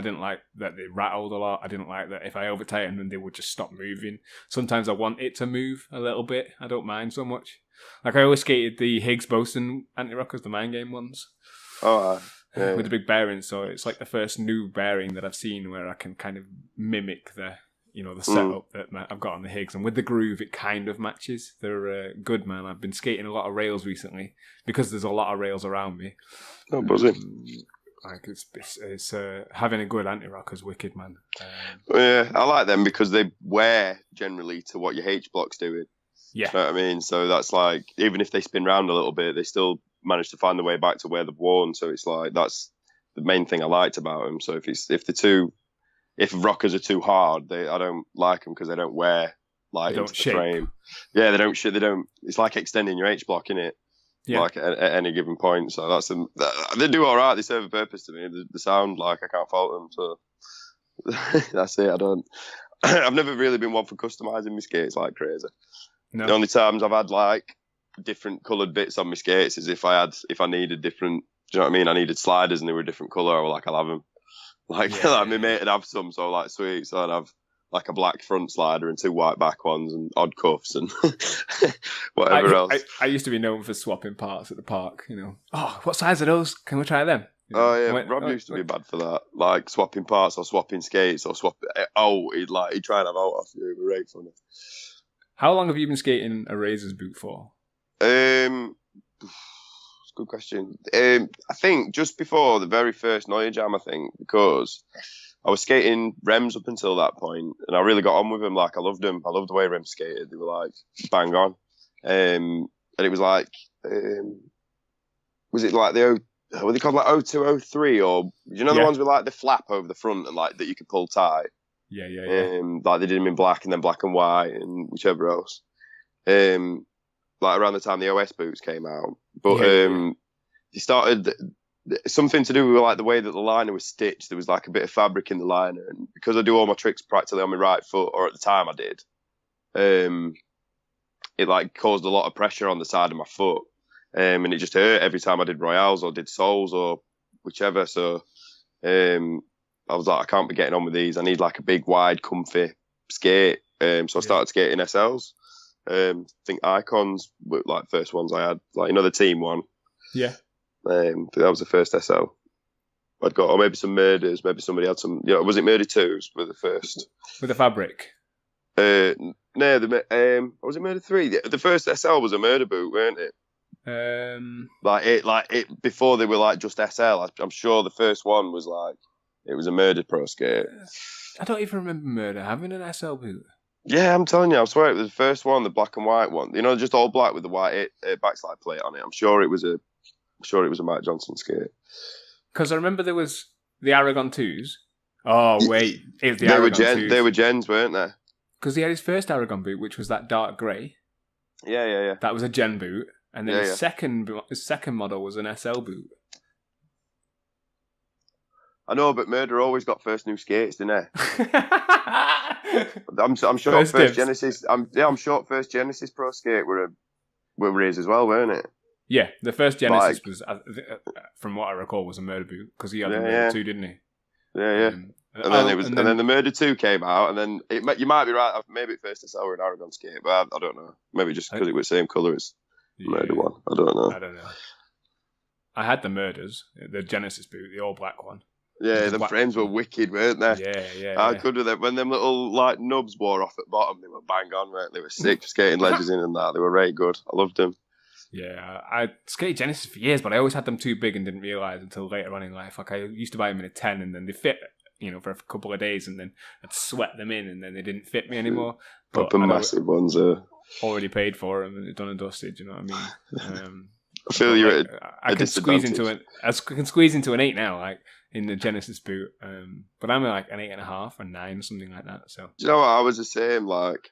didn't like that they rattled a lot. I didn't like that if I over tightened them, they would just stop moving. Sometimes I want it to move a little bit. I don't mind so much. Like I always skated the Higgs Boson anti-rockers, the Mind Game ones. Oh, with the big bearings, so it's like the first new bearing that I've seen where I can kind of mimic the setup that I've got on the Higgs, and with the groove it kind of matches. They're good, man. I've been skating a lot of rails recently because there's a lot of rails around me. Oh, buzzing! Like it's having a good anti-rock is wicked, man. Yeah, I like them because they wear generally to what your H block's doing. Yeah, you know what I mean. So that's like even if they spin round a little bit, they still manage to find their way back to where they've worn. So it's like that's the main thing I liked about them. So if rockers are too hard, I don't like them because they don't wear like into the frame. Yeah, they don't. It's like extending your H block, innit? Yeah. Like at any given point. So they do all right. They serve a purpose to me. The sound, like I can't fault them. So that's it. I've never really been one for customizing my skates like crazy. No. The only times I've had like different coloured bits on my skates is if I needed different. Do you know what I mean? I needed sliders and they were a different colour. I was like, I'll have them. Like my mate would have some, so like sweet. So I'd have like a black front slider and 2 white back ones and odd cuffs and whatever else. I used to be known for swapping parts at the park. Oh, what size are those? Can we try them? Rob used to be bad for that, like swapping parts or swapping skates or he'd try and have out off you. It was right funny. How long have you been skating a Razors boot for? Good question. I think just before the very first Neue Jam, because I was skating Rems up until that point, and I really got on with them. Like I loved them. I loved the way Rems skated. They were like bang on. And it was like, was it like what they called like 02, 03, or the ones with like the flap over the front and like that you could pull tight. Yeah. Like they did them in black and then black and white and whichever else. Like around the time the OS boots came out, but he started something to do with like the way that the liner was stitched. There was like a bit of fabric in the liner, and because I do all my tricks practically on my right foot, or at the time I did, it like caused a lot of pressure on the side of my foot, and it just hurt every time I did royales or did soles or whichever. So I was like, I can't be getting on with these. I need like a big, wide, comfy skate. So I started skating SLs. I think Icons were like first ones I had, like the team one. Yeah. That was the first SL I'd got, or maybe some Murders. Maybe somebody had some. Was it Murder 2s were the first with the fabric? No, was it Murder 3? The first SL was a Murder boot, weren't it? Like it before they were like just SL. I'm sure the first one was like it was a Murder Pro skate. I don't even remember Murder having an SL boot. Yeah, I'm telling you, I swear it was the first one, the black and white one. Just all black with the white backslide plate on it. I'm sure it was a Mike Johnson skate. Because I remember there was the Aragon 2s. Oh wait, it was the Aragon 2s. They were gens, weren't they? Because he had his first Aragon boot, which was that dark grey. Yeah. That was a gen boot, and then his second model was an SL boot. I know, but Murder always got first new skates, didn't he? I'm sure First Genesis. I'm sure first Genesis Pro skate were his as well, weren't it? Yeah, the first Genesis was, from what I recall, was a Murder boot because he had the Murder 2, didn't he? Yeah. And then the Murder 2 came out, and then you might be right. Maybe at first SL were an Aragon skate, but I don't know. Maybe just because it was the same colour as Murder 1. I don't know. I had the Murders, the Genesis boot, the all black one. Yeah, the frames were wicked, weren't they? Yeah. How good were they? When them little like nubs wore off at bottom, they were bang on, right? They were sick for skating ledges in and that. They were right good. I loved them. Yeah, I skated Genesis for years, but I always had them too big and didn't realise until later on in life. Like I used to buy them in a 10 and then they fit, for a couple of days and then I'd sweat them in and then they didn't fit me anymore. But proper massive ones. Already paid for them and done and dusted, you know what I mean? I feel you're I can squeeze into an 8 now, like in the Genesis boot. But I'm like an 8.5 and 9, something like that. So do you know what? I was the same. Like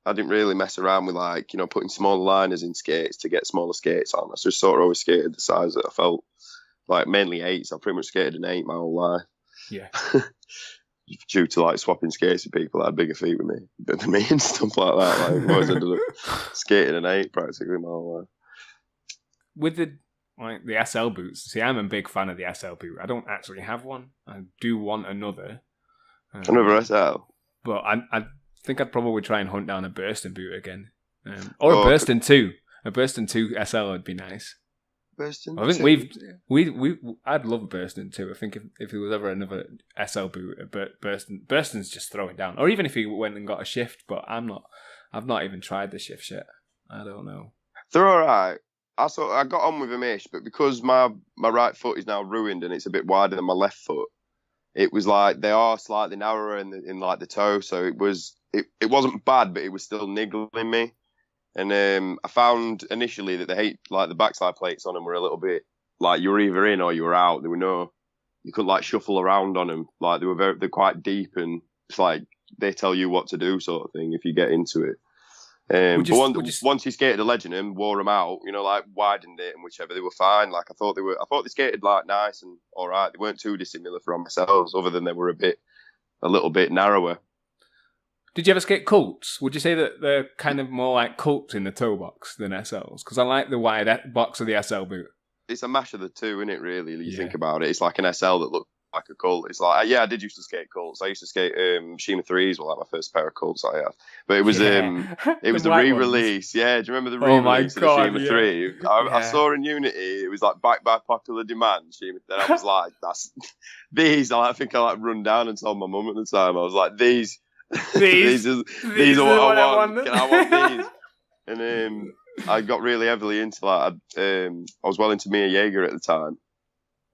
I didn't really mess around with like putting smaller liners in skates to get smaller skates on. I just sort of always skated the size that I felt like, mainly 8s. I pretty much skated an 8 my whole life. Yeah. Due to like swapping skates with people that had bigger feet with me than me and stuff like that. Like I always ended up skating an 8 practically my whole life. With the SL boots, see, I'm a big fan of the SL boot. I don't actually have one. I do want another. Another SL? But I think I'd probably try and hunt down a Burston boot again. Or a Burston 2. A Burston 2 SL would be nice. Burston I think 2? I'd love a Burston 2. I think if there was ever another SL boot, Burston's just throwing down. Or even if he went and got a shift, but I've not even tried the shift yet. I don't know. They're alright. I got on with them ish, but because my right foot is now ruined and it's a bit wider than my left foot, it was like they are slightly narrower in like the toe, so it wasn't bad, but it was still niggling me. And I found initially that the backside plates on them were a little bit like you were either in or you were out. You couldn't like shuffle around on them. Like they're quite deep and it's like they tell you what to do sort of thing if you get into it. Once you skated a ledge in them, wore them out, like widened it and whichever, they were fine. Like I thought they skated like nice and all right. They weren't too dissimilar from themselves, other than they were a little bit narrower. Did you ever skate Colts? Would you say that they're kind of more like Colts in the toe box than SLs? Because I like the wide box of the SL boot. It's a mash of the two, isn't it? Really, you think about it. It's like an SL that looks like a Colt. It's like, I did used to skate Colts. I used to skate Shima 3s, like my first pair of Colts I had. But it was the re-release. Ones. Yeah, do you remember the re-release of the Shima 3? I saw in Unity, it was like backed by popular demand. Shima, then I was like, that's these. I think I run down and told my mum at the time. I was like, these are what I want. Can I want these? And I got really heavily into I was well into Mia Jaeger at the time.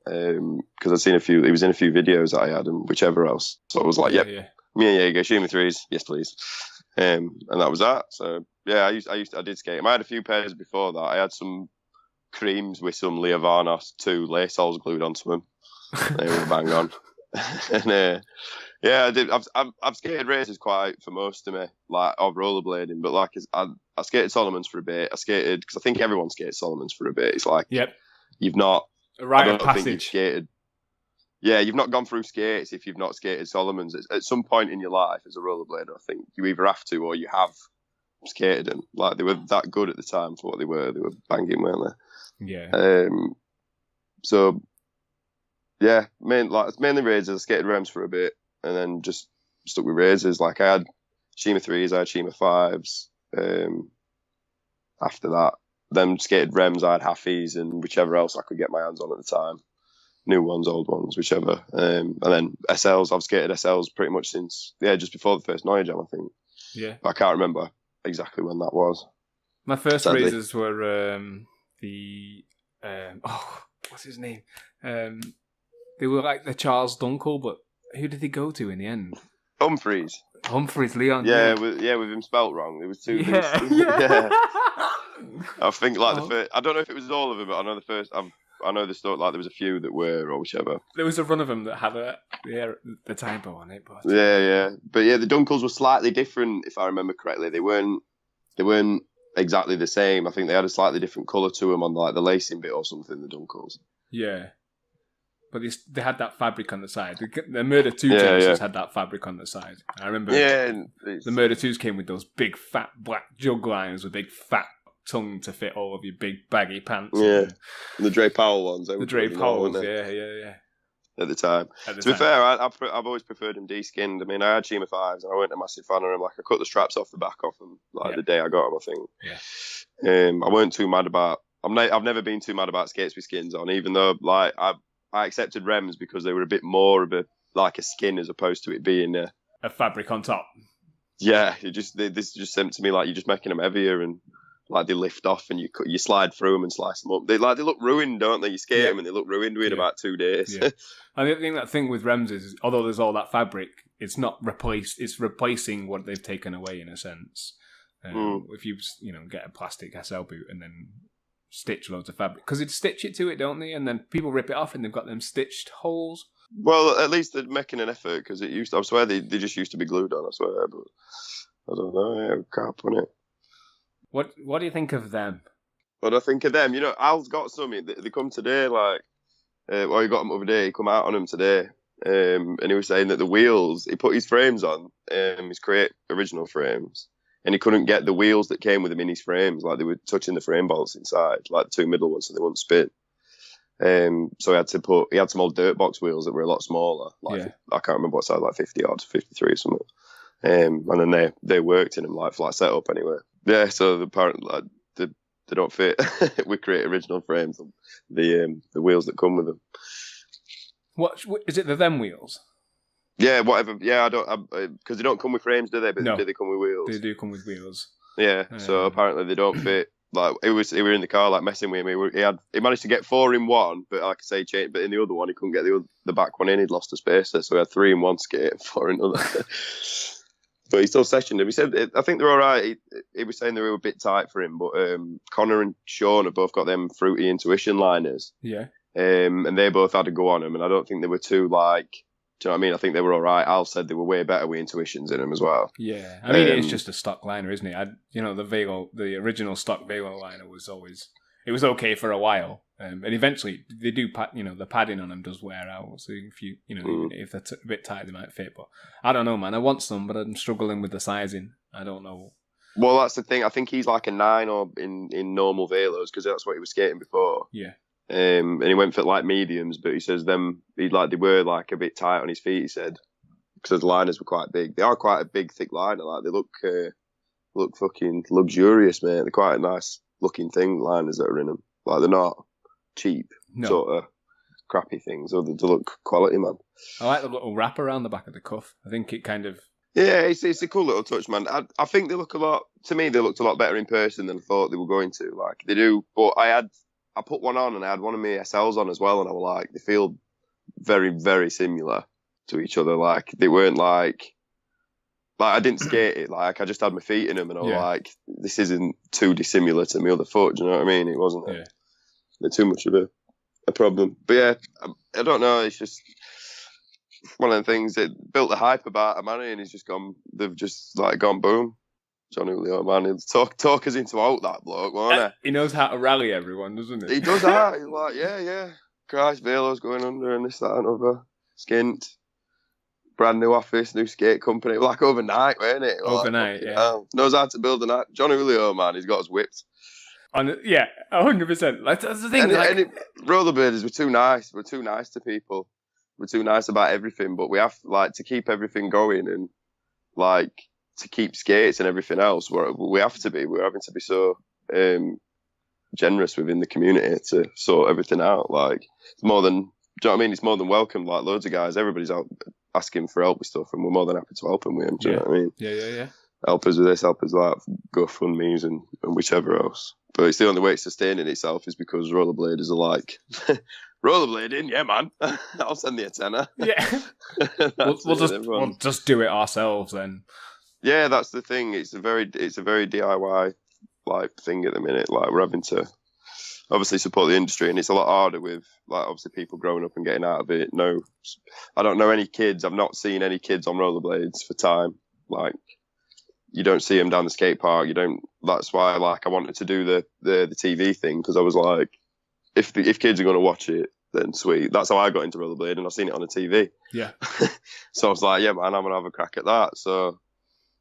Because I'd seen he was in a few videos that I had and whichever else. So I was like, Mia Jaeger, Shima 3s, yes please. And that was that. So yeah, I did skate them. I had a few pairs before that. I had some creams with some Leo Varnos 2 lace soles glued onto them. They were bang on. And I did. I've skated races quite for most of me, like of rollerblading. But like I skated Solomon's for a bit. I skated because I think everyone skates Solomon's for a bit. It's like you've not. A rite of passage. You've not gone through skates if you've not skated Solomon's. At some point in your life as a rollerblader, I think you either have to or you have skated them. Like they were that good at the time for what they were. They were banging, weren't they? Yeah. Mainly razors. I skated Rems for a bit and then just stuck with razors. Like I had Shima 3s, I had Shima 5s. After that. Then skated Rems, I had Halfies and whichever else I could get my hands on at the time. New ones, old ones, whichever. And then SLs, I've skated SLs pretty much since, just before the first Noia Jam, I think. Yeah. But I can't remember exactly when that was. My first razors were what's his name? They were like the Charles Dunkel, but who did they go to in the end? Humphreys, Leon. Yeah, with him spelt wrong. There was two. Yeah. I think the first. I don't know if it was all of them, but I know the first. I know the story. Like there was a few that were, or whichever. There was a run of them that had the typo on it, but but the Dunkels were slightly different, if I remember correctly. They weren't exactly the same. I think they had a slightly different colour to them on like the lacing bit or something. The Dunkels. Yeah. but they had that fabric on the side. The Murder 2 Yeah, Genesis yeah. had that fabric on the side. I remember and the Murder 2s came with those big fat black jug liners with big fat tongue to fit all of your big baggy pants. Yeah, the Dre Powell ones. The Dre Powells, yeah. At the time. To be fair, I've always preferred them de-skinned. I mean, I had Shima 5s and I weren't a massive fan of them. Like, I cut the straps off the back off them the day I got them, I think. Yeah. I weren't too mad about... I've never been too mad about skates with skins on, even though like I accepted Rems because they were a bit more of a skin as opposed to it being a fabric on top. Yeah, this just seemed to me like you're just making them heavier and like they lift off and you slide through them and slice them up. They look ruined, don't they? You skate them and they look ruined within about 2 days. Yeah. I think that thing with Rems is, although there's all that fabric, it's not replaced. It's replacing what they've taken away in a sense. If you get a plastic SL boot and then stitch loads of fabric, because they'd stitch it to it, don't they? And then people rip it off and they've got them stitched holes. Well, at least they're making an effort because it used to, I swear they just used to be glued on, I swear, but I don't know, crap on it. What do you think of them? What do I think of them? Al's got some, they come today, like, he got them the other day, he come out on them today, and he was saying that the wheels, he put his frames on, his Create original frames, and he couldn't get the wheels that came with them in his frames, like they were touching the frame bolts inside, like the 2 middle ones, so they wouldn't spin. So he had some old dirt box wheels that were a lot smaller, I can't remember what size, like 50 odd, 53 or something. And then they worked in them like flat setup anyway. Yeah, so apparently like, they don't fit. We create original frames, the wheels that come with them. What is it? The them wheels? Yeah, whatever. Yeah, I don't because they don't come with frames, do they? But no, do they come with wheels? They do come with wheels. Yeah. So apparently they don't fit. Like we were in the car like messing with him. He managed to get 4 in one, but like I say, but in the other one he couldn't get the back one in. He'd lost a spacer, so he had 3 in one skate and 4 in another. But he still sessioned him. He said, I think they're all right. He was saying they were a bit tight for him, but Connor and Sean have both got them fruity intuition liners. Yeah. And they both had a go on them, and I don't think they were too like. Do you know what I mean? I think they were all right. Al said they were way better with intuitions in them as well. Yeah, I mean it's just a stock liner, isn't it? The original stock Velo liner was always okay for a while, and eventually they do the padding on them does wear out. So if they're a bit tight, they might fit. But I don't know, man. I want some, but I'm struggling with the sizing. I don't know. Well, that's the thing. I think he's like a 9 or in normal Velos because that's what he was skating before. Yeah. And he went for like mediums, but he says they were like a bit tight on his feet. He said because the liners were quite big. They are quite a big, thick liner. Like they look fucking luxurious, mate. They're quite a nice looking thing. Liners that are in them, like they're not cheap sort of crappy things. Or they look quality, man. I like the little wrap around the back of the cuff. I think it kind of it's a cool little touch, man. I think they looked a lot better in person than I thought they were going to. Like they do, but I put one on and I had one of my SLs on as well, and I was like, they feel very, very similar to each other. Like they weren't like I didn't skate it. Like I just had my feet in them, and I was like, this isn't too dissimilar to my other foot. Do you know what I mean? It wasn't too much of a problem. But yeah, I don't know. It's just one of the things that built the hype about Amani, and they've just like gone boom. Johnny Julio, man, he'll talk us into out that bloke, won't he? He knows how to rally everyone, doesn't he? He does that. He's like, yeah. Christ, Velo's going under and this, that, and other. Skint. Brand new office, new skate company. Like overnight, weren't it? Overnight, yeah. Knows how to build a night. Johnny Julio, man, he's got us whipped. 100%. Like, that's the thing. Rollerbladers, we're too nice. We're too nice to people. We're too nice about everything, but we have to keep everything going and to keep skates and everything else. We have to be. We're having to be so generous within the community to sort everything out. Like it's more than. Do you know what I mean? It's more than welcome. Like loads of guys, everybody's out asking for help with stuff, and we're more than happy to help them with them. Do you know what I mean? Yeah. Help us with this, help us with that, GoFundMe's and whichever else. But it's the only way it's sustaining itself is because rollerbladers are like, rollerblading, yeah, man. I'll send you a tenner. Yeah. we'll just do it ourselves then. Yeah, that's the thing. It's a very DIY like thing at the minute. Like we're having to obviously support the industry, and it's a lot harder with like obviously people growing up and getting out of it. No, I don't know any kids. I've not seen any kids on rollerblades for time. Like you don't see them down the skate park. You don't. That's why like I wanted to do the TV thing because I was like, if kids are going to watch it, then sweet. That's how I got into rollerblading, and I've seen it on the TV. Yeah. So I was like, yeah, man, I'm gonna have a crack at that. So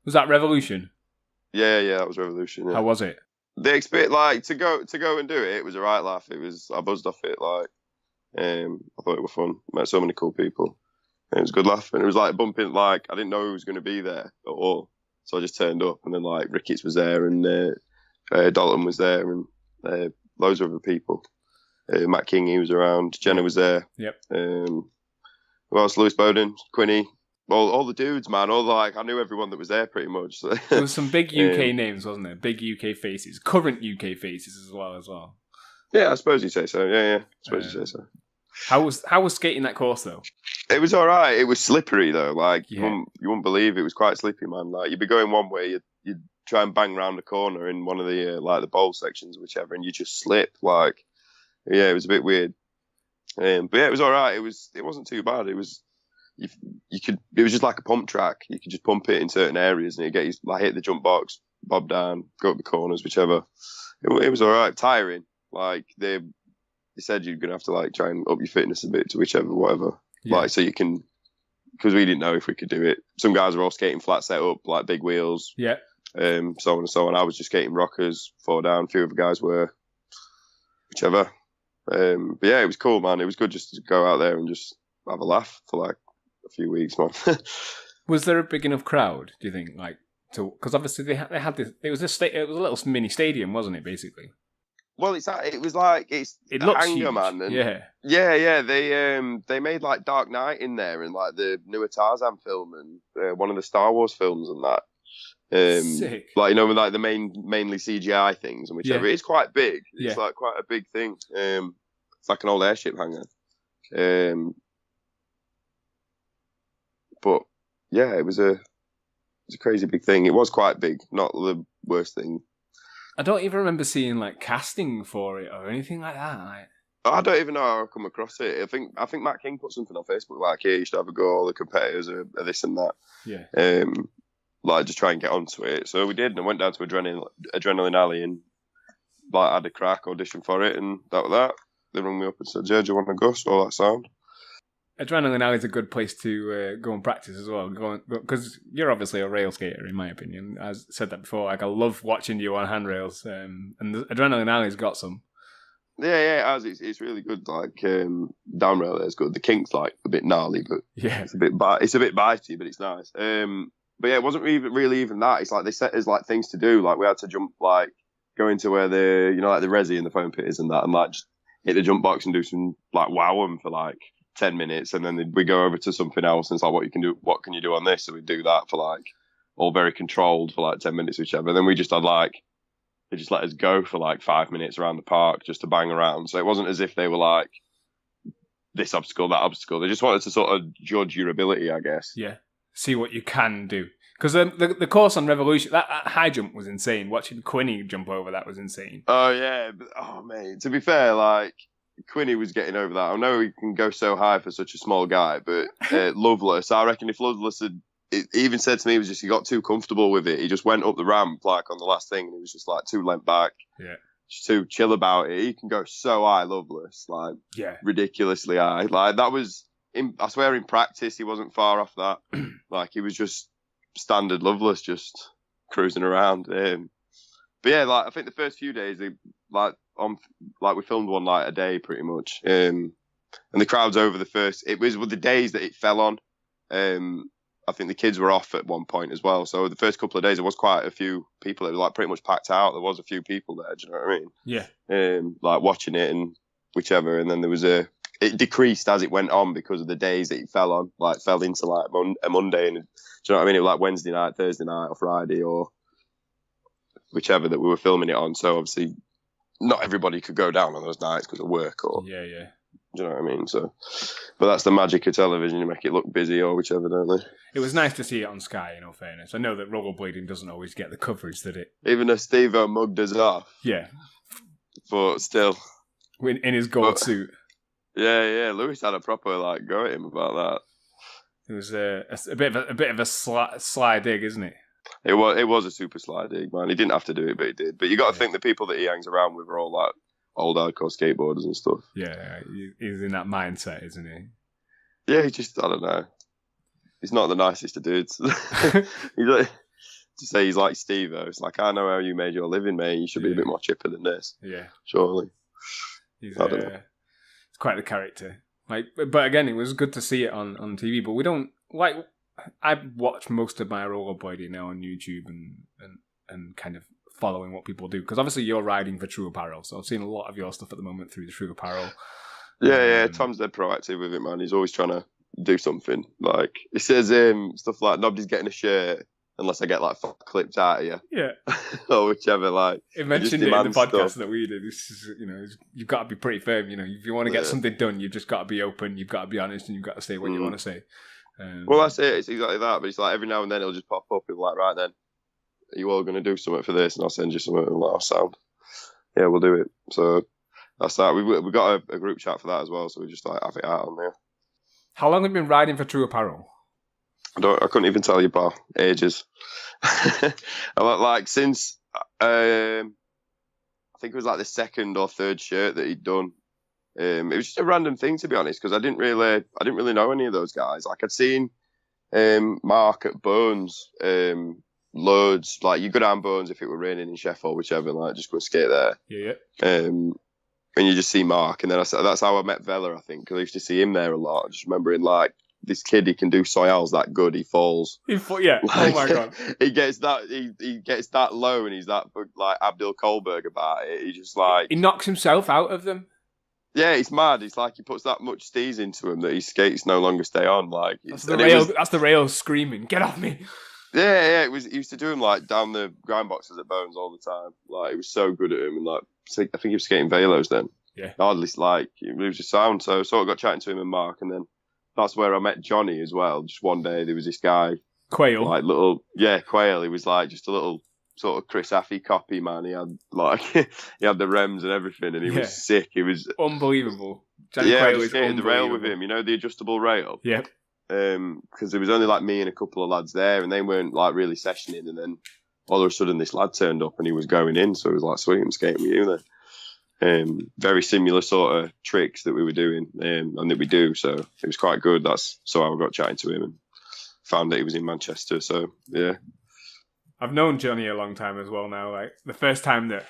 Was that Revolution? yeah, that was Revolution. Yeah. How was it? The experience, like to go and do it, it was a right laugh. I buzzed off it. Like, I thought it was fun. Met so many cool people. And it was a good laugh, and it was like bumping. Like I didn't know who was going to be there at all, so I just turned up, and then like Ricketts was there, and Dalton was there, and loads of other people. Matt King, he was around. Jenna was there. Yep. Who else? Lewis Bowden, Quinny. All the dudes, man. I knew everyone that was there pretty much. So. There was some big UK names, wasn't there? Big UK faces, current UK faces as well. Yeah, I suppose you'd say so. Yeah. I suppose you'd say so. How was skating that course though? It was all right. It was slippery though. Like Yeah. you wouldn't believe it was quite slippy, man. Like you'd be going one way, you'd try and bang round the corner in one of the like the bowl sections, whichever, and you just slip. Like yeah, it was a bit weird. But yeah, it was all right. It wasn't too bad. It was. It was just like a pump track. You could just pump it in certain areas and you get like hit the jump box, bob down, go up the corners, whichever. It was all right. Tiring. Like they said you're gonna have to like try and up your fitness a bit to whichever, whatever. Yeah. Like so you can, because we didn't know if we could do it. Some guys were all skating flat set up, like big wheels. Yeah. So on and so on. I was just skating rockers, 4 down. A few other guys were, whichever. But yeah, it was cool, man. It was good just to go out there and just have a laugh for like a few weeks, man. Was there a big enough crowd? Do you think, like, to? Because obviously they had this. It was a little mini stadium, wasn't it? Basically. Well, it looks huge. Anger Man. And yeah. They made like Dark Knight in there and like the newer Tarzan film and one of the Star Wars films and that. Sick. Like like the mainly CGI things and whichever. Yeah. It's quite big. It's Yeah. like quite a big thing. It's like an old airship hangar. But yeah, it was a crazy big thing. It was quite big, not the worst thing. I don't even remember seeing like casting for it or anything like that. Like, I don't even know how I've come across it. I think Matt King put something on Facebook like, "Here, you should have a go. All the competitors are this and that." yeah. Like just try and get onto it. So we did, and I went down to Adrenaline Alley and like had a crack audition for it, and that was that. They rang me up and said, "Yeah, do you want to go?" So all that sound. Adrenaline Alley is a good place to go and practice as well, because you're obviously a rail skater, in my opinion. I've said that before. Like I love watching you on handrails, and the Adrenaline Alley's got some. Yeah, it has. It's really good. Like down rail there is good. The kink's like a bit gnarly, but Yeah. it's a bit bitey, but it's nice. But yeah, it wasn't really even that. It's like they set us like things to do. Like we had to jump, like go into where the like the resi and the foam pit is and that, and like just hit the jump box and do some like wow 'em for like 10 minutes, and then we go over to something else and it's like, what can you do on this? So we do that for like all very controlled for like 10 minutes, whichever. And then we just had like they just let us go for like 5 minutes around the park just to bang around. So it wasn't as if they were like this obstacle, that obstacle. They just wanted to sort of judge your ability, I guess. Yeah. See what you can do. Because the course on Revolution, that high jump was insane. Watching Quinny jump over that was insane. Oh yeah, mate. To be fair, like Quinny was getting over that. I know he can go so high for such a small guy, but Loveless, I reckon if Loveless had he even said to me, he got too comfortable with it. He just went up the ramp like on the last thing, and he was just like too leant back. Yeah. Just too chill about it. He can go so high, Loveless, like ridiculously high. Like that was, I swear, in practice he wasn't far off that. Like he was just standard Loveless, just cruising around. But yeah, like I think the first few days, we filmed one night a day pretty much, and the crowd's over the first. It was with the days that it fell on. I think the kids were off at one point as well. So the first couple of days, there was quite a few people. It was like pretty much packed out. There was a few people there. Do you know what I mean? Yeah. Like watching it and whichever. And then there was it decreased as it went on because of the days that it fell on. Like fell into like a Monday, and do you know what I mean? It was like Wednesday night, Thursday night, or Friday, or whichever that we were filming it on. So obviously, not everybody could go down on those nights because of work or. Yeah. Do you know what I mean? So, but that's the magic of television. You make it look busy or whichever, don't they? It was nice to see it on Sky, in all fairness. I know that rollerblading doesn't always get the coverage that it... Even though Steve-O mugged us off. Yeah. But still. In his gold suit. Yeah. Lewis had a proper go at him about that. It was a bit of a sly dig, isn't it? It was a super sly dig, man. He didn't have to do it, but he did. But you got to think the people that he hangs around with are all old hardcore skateboarders and stuff. Yeah, he's in that mindset, isn't he? Yeah, he just, I don't know. He's not the nicest of dudes. He's like, to say he's like Steve-O, it's like, I know how you made your living, mate. You should be a bit more chipper than this. Yeah. Surely. He's quite the character. Like, but again, it was good to see it on TV, but we don't, like, I watch most of my rollerblading now on YouTube and kind of following what people do, because obviously you're riding for True Apparel, so I've seen a lot of your stuff at the moment through the True Apparel. Yeah, Tom's dead proactive with it, man. He's always trying to do something. Like, he says stuff like, nobody's getting a shirt unless I get like clipped out of you. Yeah. Or whichever, like. It mentioned it in the podcast that we did. This is, you've got to be pretty firm. If you want to get something done, you've just got to be open, you've got to be honest, and you've got to say what you want to say. Well, that's it. It's exactly that. But it's like every now and then it'll just pop up. He'll be like, right then, are you all going to do something for this? And I'll send you something. And I'm like, sound. Yeah, we'll do it. So that's that. We got a group chat for that as well. So we just like have it out on there. How long have you been riding for True Apparel? I couldn't even tell you, pal. Ages. Like since I think it was like the second or third shirt that he'd done. It was just a random thing, to be honest, because I didn't really know any of those guys. Like, I'd seen Mark at Bones loads. Like, you go down Bones if it were raining in Sheffield, whichever, like just go and skate there. Yeah. And you just see Mark, and then that's how I met Vela, I think, because I used to see him there a lot. I just remembering like, this kid, he can do soyals that good. He falls. Yeah. Like, Oh my god. He gets that low, and he's that like Abdul Kohlberg about it. He just like he knocks himself out of them. Yeah, it's mad. It's like he puts that much steez into him that his skates no longer stay on. Like that's the rail screaming, "Get off me!" Yeah. He used to do him like down the grind boxes at Bones all the time. Like he was so good at him, and like I think he was skating Velos then. Yeah. Hardly like he moves his sound. So I sort of got chatting to him and Mark, and then that's where I met Johnny as well. Just one day there was this guy, Quail, like Quail. He was like just a little sort of Chris Affey copy, man. He had like he had the rems and everything, and he was sick. He was unbelievable. Johnny Quail is the rail with him. The adjustable rail. Yep. Because there was only like me and a couple of lads there, and they weren't like really sessioning. And then all of a sudden, this lad turned up, and he was going in. So it was like, sweet, I'm skating with you then. Very similar sort of tricks that we were doing, and that we do. So it was quite good. That's so I got chatting to him and found that he was in Manchester. So yeah. I've known Johnny a long time as well now. Like the first time that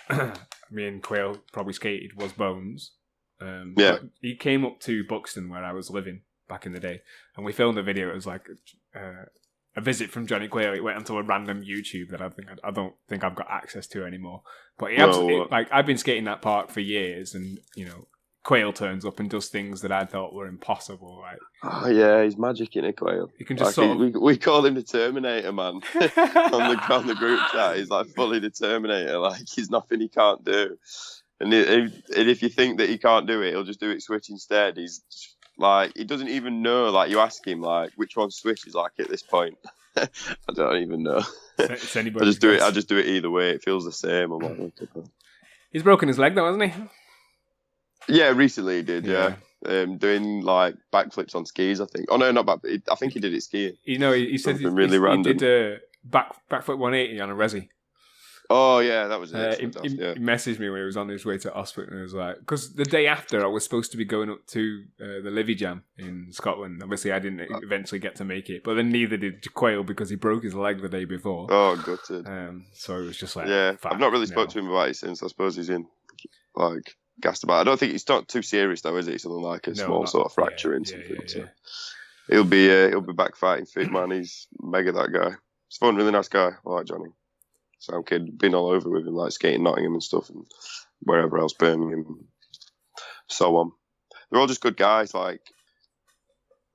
me and Quail probably skated was Bones. He came up to Buxton where I was living back in the day, and we filmed a video. It was like a visit from Johnny Quail. It went onto a random YouTube that I don't think I've got access to anymore. But I've been skating that park for years, and Quail turns up and does things that I thought were impossible. Like, oh yeah, he's magic in it, Quail. You can just we call him the Terminator, man. on the group chat, he's like fully the Terminator. Like he's nothing he can't do. And if you think that he can't do it, he'll just do it switch instead. He's like he doesn't even know. Like you ask him like which one switch is like at this point. I don't even know. I just do it either way. It feels the same. I'm like, okay. He's broken his leg though, hasn't he? Yeah, recently he did. Yeah. Doing like backflips on skis, I think. Oh no, not back. I think he did it skiing. He said he did a backflip 180 on a resi. Oh yeah, that was it. He messaged me when he was on his way to Osprey, and it was like, because the day after I was supposed to be going up to the Livy Jam in Scotland. Obviously, I didn't eventually get to make it, but then neither did Quail because he broke his leg the day before. Oh, gutted. So it was just like, I've not really spoke to him about it since. I suppose he's in like gassed about. I don't think it's not too serious though, is it? Something like a small sort of fracture in something. So he'll be back fighting fit, man. He's mega, that guy. He's fun, really nice guy. I like Johnny. Sound kid, been all over with him, like skating Nottingham and stuff, and wherever else, Birmingham, so on. They're all just good guys. Like,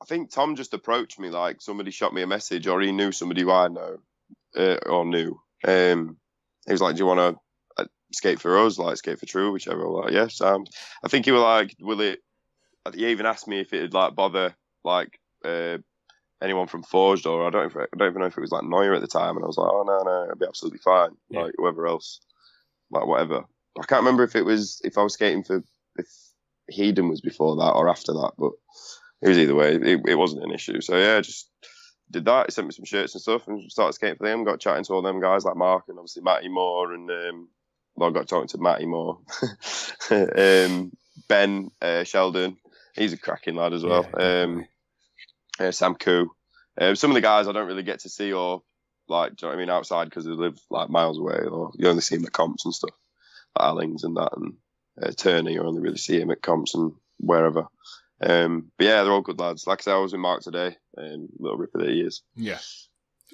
I think Tom just approached me, like somebody shot me a message, or he knew somebody who I know, or knew. He was like, "Do you want to skate for us? Like, skate for True, whichever." I'm like, "Yeah, sound." I think he was like, "Will it?" He even asked me if it'd like bother like anyone from Forged, or I don't even know if it was like Neuer at the time, and I was like, "Oh no, it'll be absolutely fine." Yeah. Like whoever else, like whatever. I can't remember if I was skating if Hedon was before that or after that, but it was either way. It wasn't an issue. So yeah, just did that. He sent me some shirts and stuff, and started skating for them. Got chatting to all them guys like Mark and obviously Matty Moore and I got talking to Matty more. Ben Sheldon, he's a cracking lad as well. Sam Koo. Some of the guys I don't really get to see or like, do you know what I mean, outside because they live like miles away, or you only see them at comps and stuff, like Allings and that, and Turner, you only really see him at comps and wherever. But yeah, they're all good lads. Like I said, I was with Mark today, little ripper that he is. Yeah.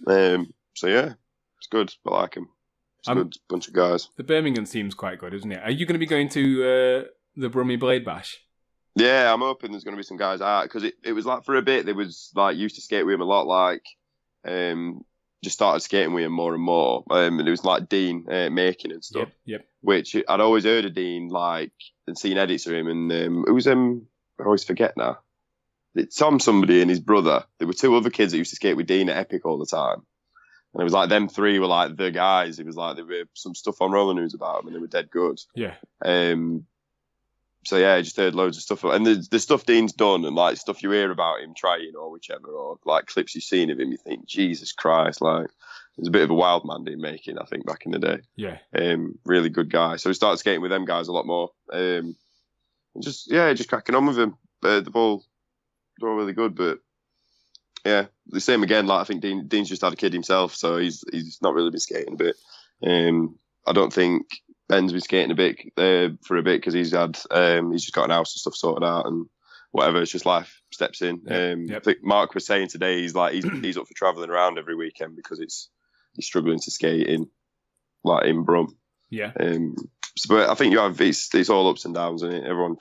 So yeah, it's good. I like him. It's a good bunch of guys. The Birmingham team's quite good, isn't it? Are you going to be going to the Brummie Blade Bash? Yeah, I'm hoping there's going to be some guys out, because it was like for a bit they was like used to skate with him a lot, like just started skating with him more and more, and it was like Dean making and stuff. Yep. Which I'd always heard of Dean, like, and seen edits of him, and it was I always forget now. It's somebody and his brother. There were two other kids that used to skate with Dean at Epic all the time. And it was like them three were like the guys. It was like there were some stuff on Roller News about them and they were dead good. Yeah. So yeah, I just heard loads of stuff. And the stuff Dean's done and like stuff you hear about him trying or whichever, or like clips you've seen of him, you think, Jesus Christ, like there's a bit of a wild man Dean making, I think, back in the day. Yeah. Really good guy. So we started skating with them guys a lot more. And just cracking on with him. They're all really good, but yeah, the same again. Like I think Dean's just had a kid himself, so he's not really been skating a bit. I don't think Ben's been skating a bit for a bit because he's just got an house and stuff sorted out and whatever. It's just life steps in. I think Mark was saying today he's up for travelling around every weekend because he's struggling to skate in Brum. Yeah. But I think you have it's all ups and downs, and everyone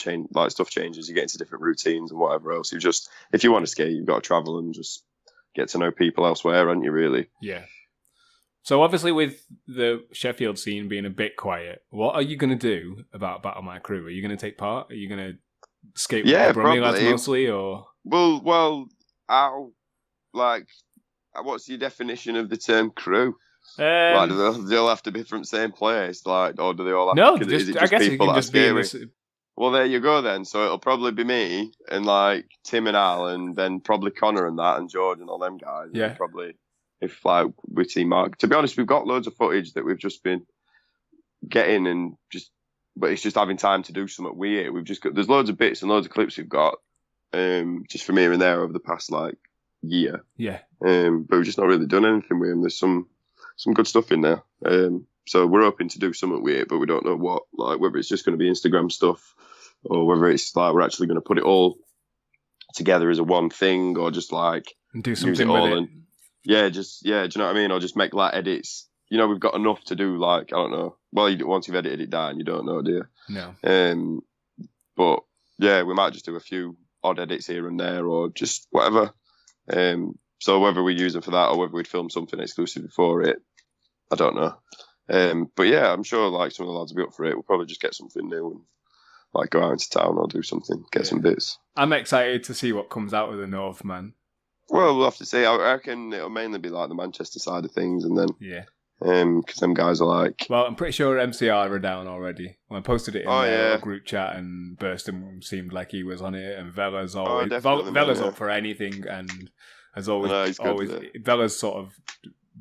stuff changes. You get into different routines and whatever else. If you want to skate, you've got to travel and just get to know people elsewhere, aren't you? Really? Yeah. So obviously, with the Sheffield scene being a bit quiet, what are you going to do about Battle My Crew? Are you going to take part? Are you going to skate with the Brummie lads mostly, or? Well, what's your definition of the term crew? Do they all have to be from the same place, or do they all have to? Is it just people that I skate with? Well, there you go then. So it'll probably be me and like Tim and Al, and then probably Connor and that, and George and all them guys. Yeah. And probably if we see Mark. To be honest, we've got loads of footage that we've just been getting but it's just having time to do something weird. There's loads of bits and loads of clips we've got, just from here and there over the past year. Yeah. But we've just not really done anything with them. There's some good stuff in there. So we're hoping to do something weird, but we don't know what, whether it's just going to be Instagram stuff or whether it's we're actually going to put it all together as a one thing, or just and do something use it all with it. and do you know what I mean? Or just make edits. We've got enough to do I don't know. Well, once you've edited it down, you don't know, do you? No. But yeah, we might just do a few odd edits here and there, or just whatever. So whether we use them for that or whether we'd film something exclusive for it, I don't know. But yeah, I'm sure some of the lads will be up for it. We'll probably just get something new and go out into town or do something, get some bits. I'm excited to see what comes out of the North, man. Well, we'll have to see. I reckon it'll mainly be the Manchester side of things, and then because them guys are Well, I'm pretty sure MCR are down already. When I posted it in the group chat, and Burston seemed like he was on it, and Vela's always Vela's up for anything, and has always Vela's sort of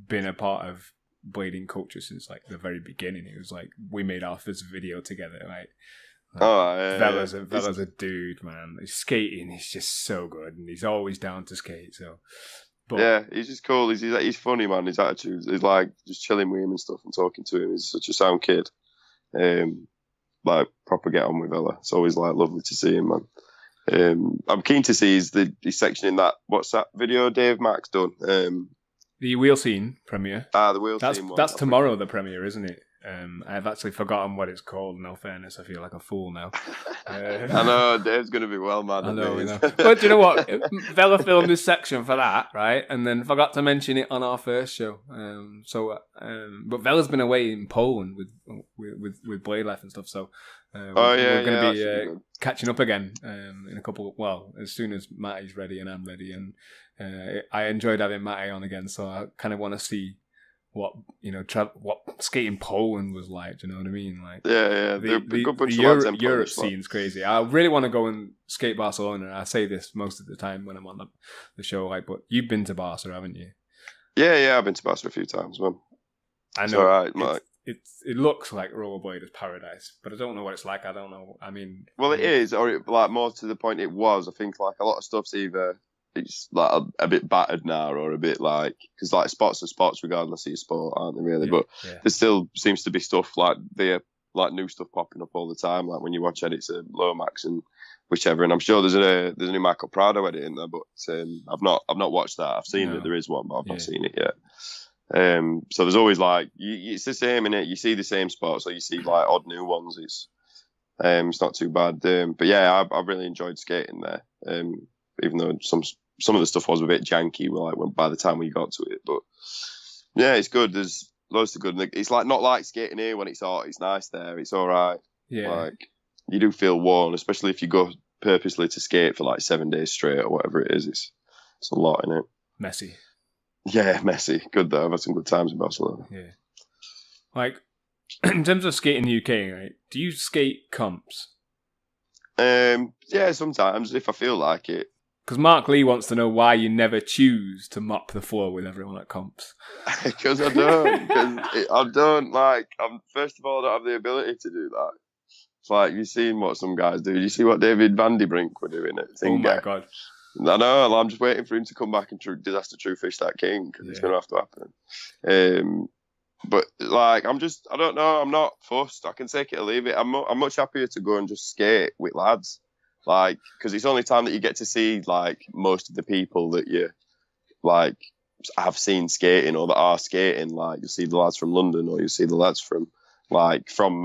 been a part of blading culture since the very beginning. It was we made our first video together, Vela's a dude, man. His skating is just so good, and he's always down to skate. Yeah, he's just cool. He's funny, man. His attitude is just chilling with him and stuff and talking to him. He's such a sound kid. Proper get on with Vela. It's always lovely to see him, man. I'm keen to see his section in that. What's that video Dave Mack's done? The Wheel Scene premiere. The Wheel Scene one. That's tomorrow, the premiere, isn't it? I've actually forgotten what it's called. In all fairness, I feel like a fool now. I know Dave's going to to be well mad. I know. But do you know what? Vela filmed this section for that, right? And then forgot to mention it on our first show. But Vela's been away in Poland with Blade Life and stuff. So we're going to be catching up again in a couple. Well, as soon as Matty's ready and I'm ready, and I enjoyed having Matty on again. So I kind of want to see what what skating Poland was like. Do you know what I mean? The Europe scene's crazy. I really want to go and skate Barcelona. I say this most of the time when I'm on the show. But you've been to Barca, haven't you? Yeah, I've been to Barca a few times, man. I know. It's it looks like Rollerbladers Paradise, but I don't know what it's like. I don't know. I mean, well, it is, or like more to the point, it was. I think like a lot of stuff's either it's like a bit battered now, or a bit like because like spots are spots regardless of your sport, aren't they really? But there still seems to be stuff like like new stuff popping up all the time. Like when you watch edits of Lomax and whichever, and I'm sure there's a new Michael Prado edit in there, but I've not watched that. I've seen that there is one, but I've not seen it yet. So there's always like it's the same in it. You see the same spots, or you see like odd new ones. It's not too bad. But yeah, I really enjoyed skating there. Even though some of the stuff was a bit janky, like by the time we got to it, but yeah, it's good. There's loads of good. It's like not like skating here when it's hot. It's nice there. It's all right. Yeah, like you do feel worn, especially if you go purposely to skate for like 7 days straight or whatever it is. It's a lot in it. Messy. Yeah, messy. Good though. I've had some good times in Barcelona. Yeah. Like, in terms of skating in the UK, right, do you skate comps? Yeah, sometimes if I feel like it. Because Mark Lee wants to know why you never choose to mop the floor with everyone at comps. Because I don't. I don't like. First of all, I don't have the ability to do that. It's like you've seen what some guys do. You see what David Van de Brink were doing at Thing. Oh my god. I know. I'm just waiting for him to come back and disaster true fish that king because it's going to have to happen. But like, I don't know. I'm not fussed. I can take it or leave it. I'm much happier to go and just skate with lads, like, because it's the only time that you get to see like most of the people that you like have seen skating or that are skating. Like you'll see the lads from London, or you'll see the lads from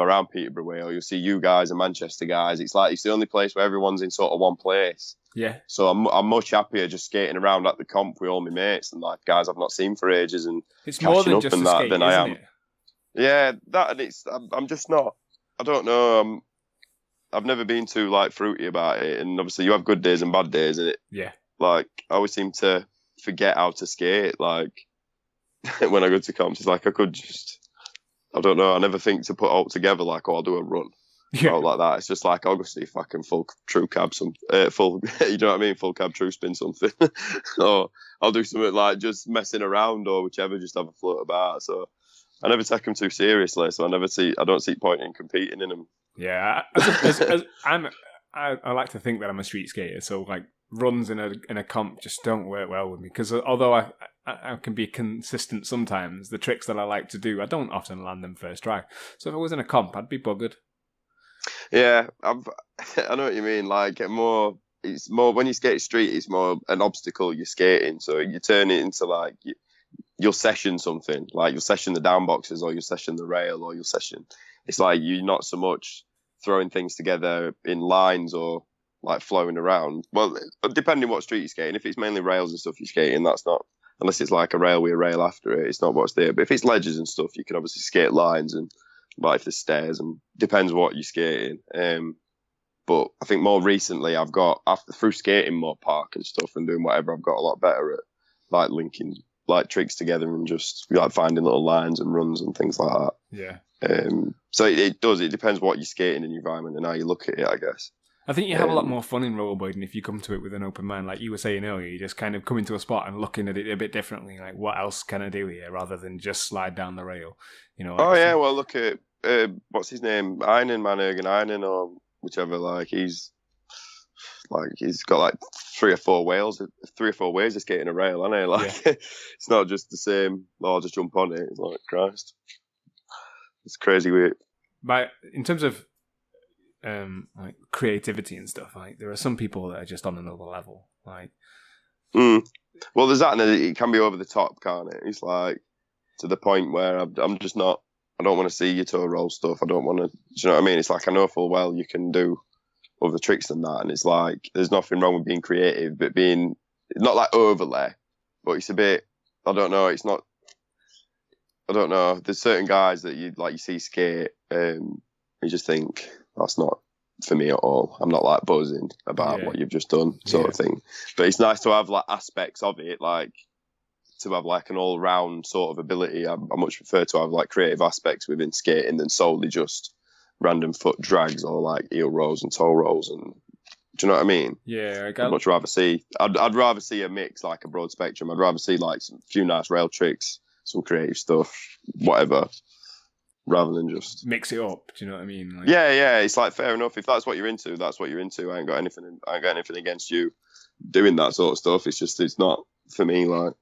around Peterborough way, or you'll see you guys and Manchester guys. It's like it's the only place where everyone's in sort of one place. Yeah. So I'm much happier just skating around at the comp with all my mates and like guys I've not seen for ages and it's more than just and a skate, than I am. It? Yeah, that and I'm just not. I don't know. I've never been too like fruity about it, and obviously you have good days and bad days, and like I always seem to forget how to skate. Like when I go to comps, it's like I could just. I don't know. I never think to put all together like, oh, I'll do a run. Or like that. It's just like, I'll go see if I can full cab, you know what I mean? Full cab true spin something. Or I'll do something like just messing around or whichever, just have a float about. So I never take them too seriously. So I don't see point in competing in them. Yeah. I like to think that I'm a street skater. So like runs in a comp just don't work well with me. Because although I can be consistent sometimes, the tricks that I like to do, I don't often land them first try. So if I was in a comp, I'd be buggered. Yeah, I know what you mean. Like it's more when you skate street, it's more an obstacle you're skating. So you turn it into like you'll session something, like you'll session the down boxes, or you'll session the rail, or you'll session. It's like you're not so much throwing things together in lines or like flowing around. Well, depending what street you're skating. If it's mainly rails and stuff you're skating, that's not. Unless it's like a rail with a rail after it, it's not what's there. But if it's ledges and stuff, you can obviously skate lines and like if there's stairs and depends what you're skating. But I think more recently I've got through skating more park and stuff and doing whatever, I've got a lot better at like linking like tricks together and just like finding little lines and runs and things like that. Yeah. So it does. It depends what you're skating in your environment and how you look at it, I guess. I think you have a lot more fun in rollerblading if you come to it with an open mind. Like you were saying earlier, you just kind of come into a spot and looking at it a bit differently. Like, what else can I do here rather than just slide down the rail? You know. Like well, look at what's his name, Jürgen Einen or whichever. Like he's got like 3 or 4 ways of skating a rail, hasn't he? Like it's not just the same. Oh, I'll just jump on it. It's like Christ, it's crazy weird. But in terms of like creativity and stuff, like there are some people that are just on another level. Like, well, there's that, and it can be over the top, can't it? It's like to the point where I'm just not. I don't want to see your toe roll stuff. I don't want to. Do you know what I mean? It's like I know full well you can do other tricks than that, and it's like there's nothing wrong with being creative, but being not like overlay, but it's a bit. I don't know. It's not. I don't know. There's certain guys that you see skate, you just think. That's not for me at all. I'm not like buzzing about what you've just done, sort of thing. But it's nice to have like aspects of it, like to have like an all-round sort of ability. I much prefer to have like creative aspects within skating than solely just random foot drags or like heel rolls and toe rolls. And do you know what I mean? Yeah, I'd much rather see. I'd rather see a mix, like a broad spectrum. I'd rather see like some few nice rail tricks, some creative stuff, whatever. rather than just mix it up. Do you know what I mean? Like, yeah. It's like fair enough. If that's what you're into, that's what you're into. I ain't got anything against you doing that sort of stuff. It's just it's not for me. Like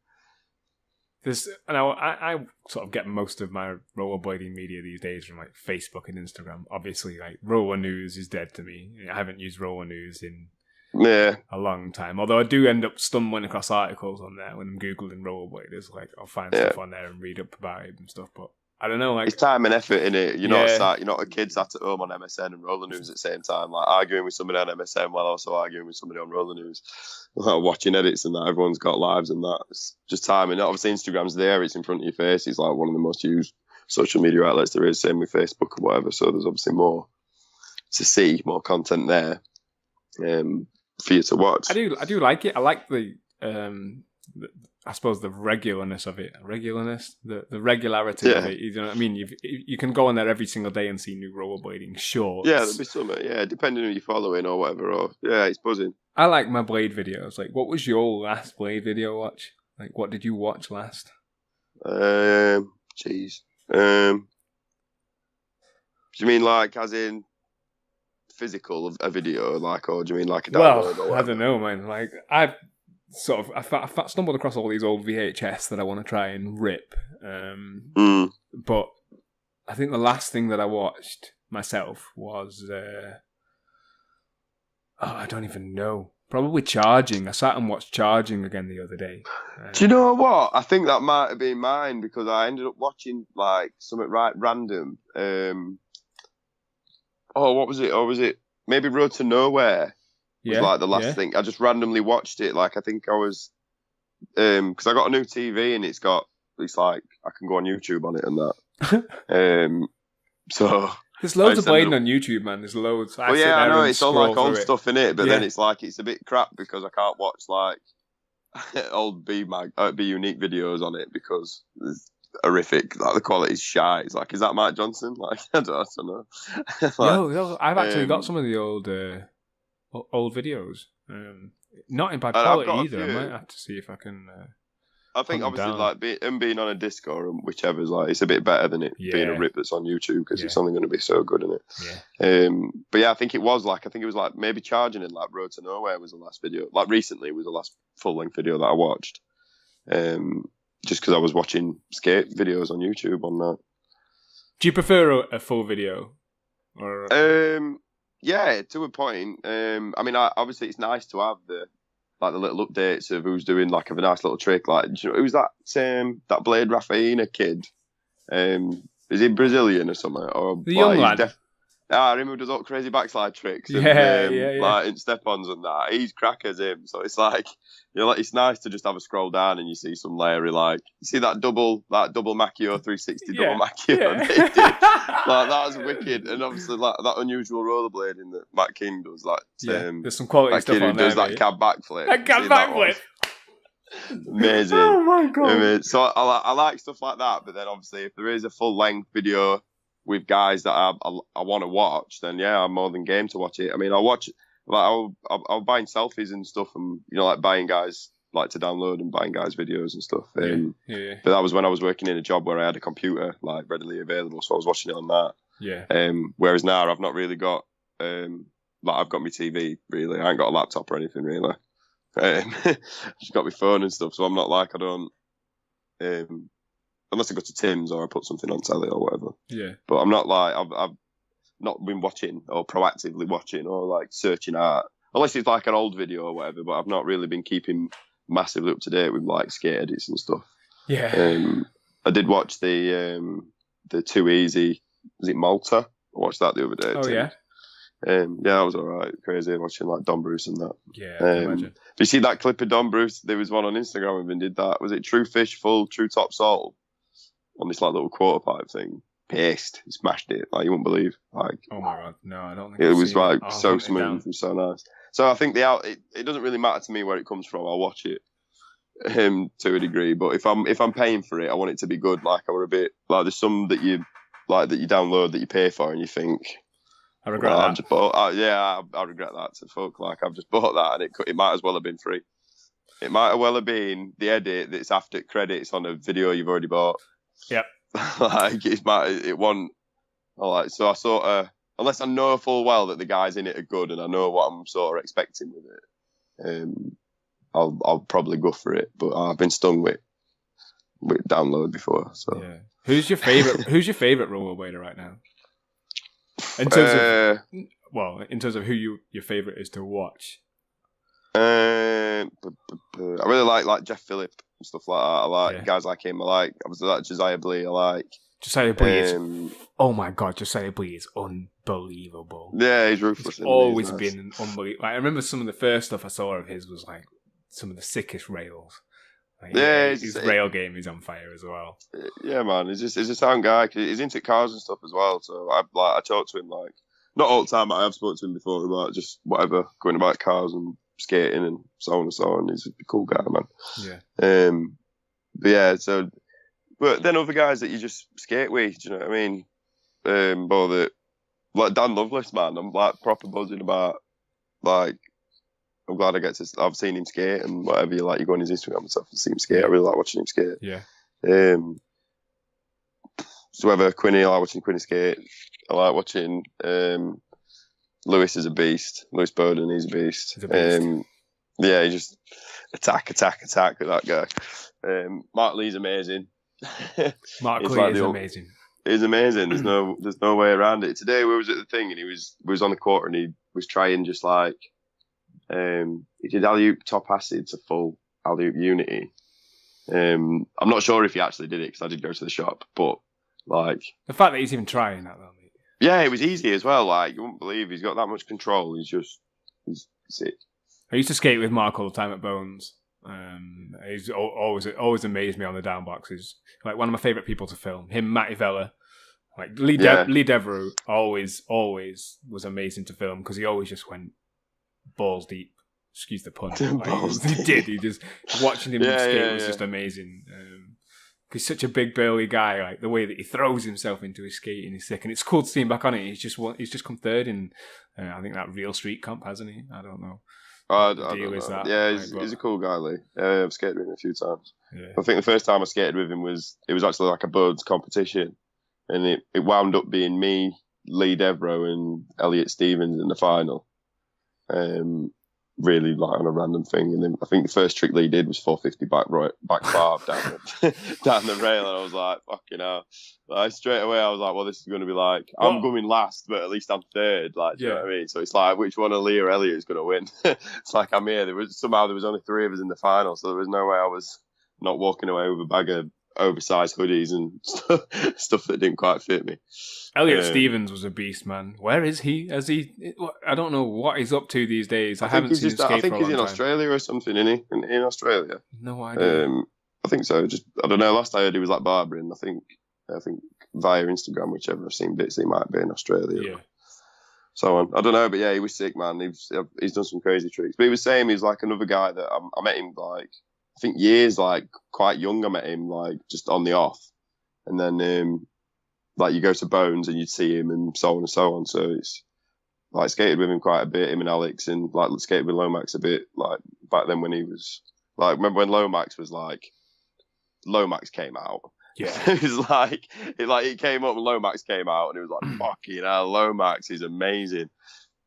I sort of get most of my rollerblading media these days from like Facebook and Instagram. Obviously, like Roller News is dead to me. I haven't used Roller News in a long time. Although I do end up stumbling across articles on there when I'm googling rollerbladers. Like I'll find stuff on there and read up about it and stuff. But I don't know. Like it's time and effort in it. You're not a kid sat at home on MSN and Roller News at the same time, like arguing with somebody on MSN while also arguing with somebody on Roller News, like watching edits and that. Everyone's got lives and that. It's just time. And obviously Instagram's there. It's in front of your face. It's like one of the most used social media outlets there is. Same with Facebook or whatever. So there's obviously more to see, more content there for you to watch. I do like it. I like the I suppose the regularness of it, the regularity of it. You know what I mean? You can go on there every single day and see new rollerblading shorts. Yeah, there'll be some. Yeah, depending on who you're following or whatever. Or yeah, it's buzzing. I like my Blade videos. Like, what was your last Blade video watch? Like, what did you watch last? Jeez. Do you mean like as in physical of a video, like, or do you mean like a download? Well, I don't know, man. Like I stumbled across all these old VHS that I want to try and rip. But I think the last thing that I watched myself was I don't even know. Probably Charging. I sat and watched Charging again the other day. Do you know what? I think that might have been mine because I ended up watching like something right random. What was it? Or was it maybe Road to Nowhere? Was like the last thing. I just randomly watched it. Like I think I was because I got a new TV and it's like I can go on YouTube on it and that. So there's loads of blading on YouTube, man. There's loads. Well, yeah, I know it's all like old stuff in it, but then it's like it's a bit crap because I can't watch like old B Unique videos on it because it's horrific. Like the quality's shite. It's like, is that Mike Johnson? Like I don't know. Like, no, I've actually got some of the old videos. Not in bad quality either. I might have to see if I can. I think obviously like being on a disc or whichever is like it's a bit better than it being a rip that's on YouTube because it's only going to be so good in it. Yeah. But yeah, I think it was like maybe Charging and like Road to Nowhere was the last video. Like recently was the last full length video that I watched. Just because I was watching skate videos on YouTube on that. Do you prefer a full video? Or yeah, to a point. I mean, obviously it's nice to have the little updates of who's doing like a nice little trick. Like, you know, who's that Blade Rafaina kid? Is he Brazilian or something? Or the young lad. I remember does all crazy backslide tricks. And, like in step-ons and that. He's crackers him. So it's like, you know, like it's nice to just have a scroll down and you see some Larry, like you see that double Macchio 360 double Macchio. Yeah. Like that's wicked. And obviously like that unusual rollerblading that Matt King does, like there's some quality stuff on there. Does that cab backflip. A cab backflip. Amazing. Oh my god. So I like stuff like that, but then obviously if there is a full length video with guys that I want to watch, then yeah, I'm more than game to watch it. I mean, I'll watch like I'll buying selfies and stuff, and you know, like buying guys like to download and buying guys videos and stuff. But that was when I was working in a job where I had a computer like readily available, so I was watching it on that. Yeah. Whereas now I've not really got like I've got my TV really. I ain't got a laptop or anything really. Just got my phone and stuff, so I'm not like I don't. Unless I go to Tim's or I put something on telly or whatever. Yeah. But I'm not like I've not been watching or proactively watching or like searching out unless it's like an old video or whatever. But I've not really been keeping massively up to date with like skate edits and stuff. Yeah. I did watch the Too Easy. Was it Malta? I watched that the other day. Oh yeah. Yeah, that was alright. Crazy watching like Don Bruce and that. Yeah, I can imagine. But you see that clip of Don Bruce? There was one on Instagram of him did that. Was it True Fish Full True Top Salt? On this like little quarter pipe thing, paced, he smashed it like you wouldn't believe. Like, oh my god, no, I don't think it was like so smooth and so nice. So I think it doesn't really matter to me where it comes from. I'll watch it to a degree, but if I'm paying for it, I want it to be good. Like I were a bit like there's some that you download that you pay for and you think I regret that. I've just bought, I regret that to fuck. Like I've just bought that and it might as well have been free. It might as well have been the edit that's after credits on a video you've already bought. Yep. like it won't. Like so, I sort of unless I know full well that the guys in it are good and I know what I'm sort of expecting with it, I'll probably go for it. But I've been stung with download before. So yeah, who's your favorite? Who's your favorite rollerblader right now? In terms in terms of who your favorite is to watch. I really like Jeff Phillip and stuff like that. I like guys like him. I like obviously like Josiah Blee. I like Josiah Blee is, oh my god, Josiah Blee is unbelievable. Yeah, he's ruthless. He's always been unbelievable. Like, I remember some of the first stuff I saw of his was like some of the sickest rails. Like, his rail game is on fire as well. Yeah, man, he's a sound guy. He's into cars and stuff as well. So I talk to him like not all the time, but I have spoken to him before about just whatever going about cars and skating and so on and so on. He's a cool guy, man. Yeah. But yeah, so. But then other guys that you just skate with, do you know what I mean? Like Dan Lovelace, man, I'm like proper buzzing about. Like, I'm glad I've seen him skate and whatever. You go on his Instagram and stuff and see him skate. I really like watching him skate. Yeah. So whether Quinny, I like watching Quinny skate. I like watching Lewis is a beast. Lewis Bowden, he's a beast. He's a beast. Yeah, he just attack with that guy. Mark Lee's amazing. Mark Lee is amazing. He's amazing. There's no way around it. Today we was at the thing and he was on the court and he was trying just like he did alley-oop top acid to full alley-oop unity. I'm not sure if he actually did it because I did go to the shop, but like the fact that he's even trying that though. Yeah, it was easy as well. Like you wouldn't believe he's got that much control. He's sick. I used to skate with Mark all the time at Bones. He's always amazed me on the down boxes. Like one of my favourite people to film. Him, Matty Vella, like Lee Devereaux always was amazing to film because he always just went balls deep. Excuse the pun. He did. He just watching him skate was just amazing. He's such a big burly guy. Like the way that he throws himself into his skating is sick, and it's cool to see him back on it. He's just come third in I think that Real Street Comp, hasn't he? I don't know. I don't know. Yeah, he's a cool guy, Lee. I've skated with him a few times. Yeah. I think the first time I skated with him was actually like a Bones competition, and it wound up being me, Lee Devereaux, and Elliot Stevens in the final. Really like on a random thing, and then I think the first trick Lee did was 450 back carve down the rail, and I was like, fucking hell. Like, straight away I was like, well, this is going to be like, I'm going last, but at least I'm third. Like, do you know what I mean? So it's like, which one of Lee or Elliot is going to win? It's like I'm here. There was only 3 of us in the final, so there was no way I was not walking away with a bag of oversized hoodies and stuff that didn't quite fit me. Elliot Stevens was a beast, man. Where is he? I don't know what he's up to these days. I haven't seen him skate for a long time. I think he's in Australia or something, isn't he? In Australia. No idea. I think so. I don't know. Last I heard he was like barbering. I think via Instagram, whichever I've seen bits, he might be in Australia. Yeah. So on. I don't know, but yeah, he was sick, man. He's done some crazy tricks. But he was saying he's like another guy that I met him like, I think years, like quite young. I met him like just on the off, and then like you go to Bones and you'd see him and so on and so on. So it's like skated with him quite a bit, him and Alex, and like skated with Lomax a bit, like back then when he was like, remember when Lomax came out? Yeah. It was like it came up and Lomax came out and it was like, fucking hell, Lomax is amazing.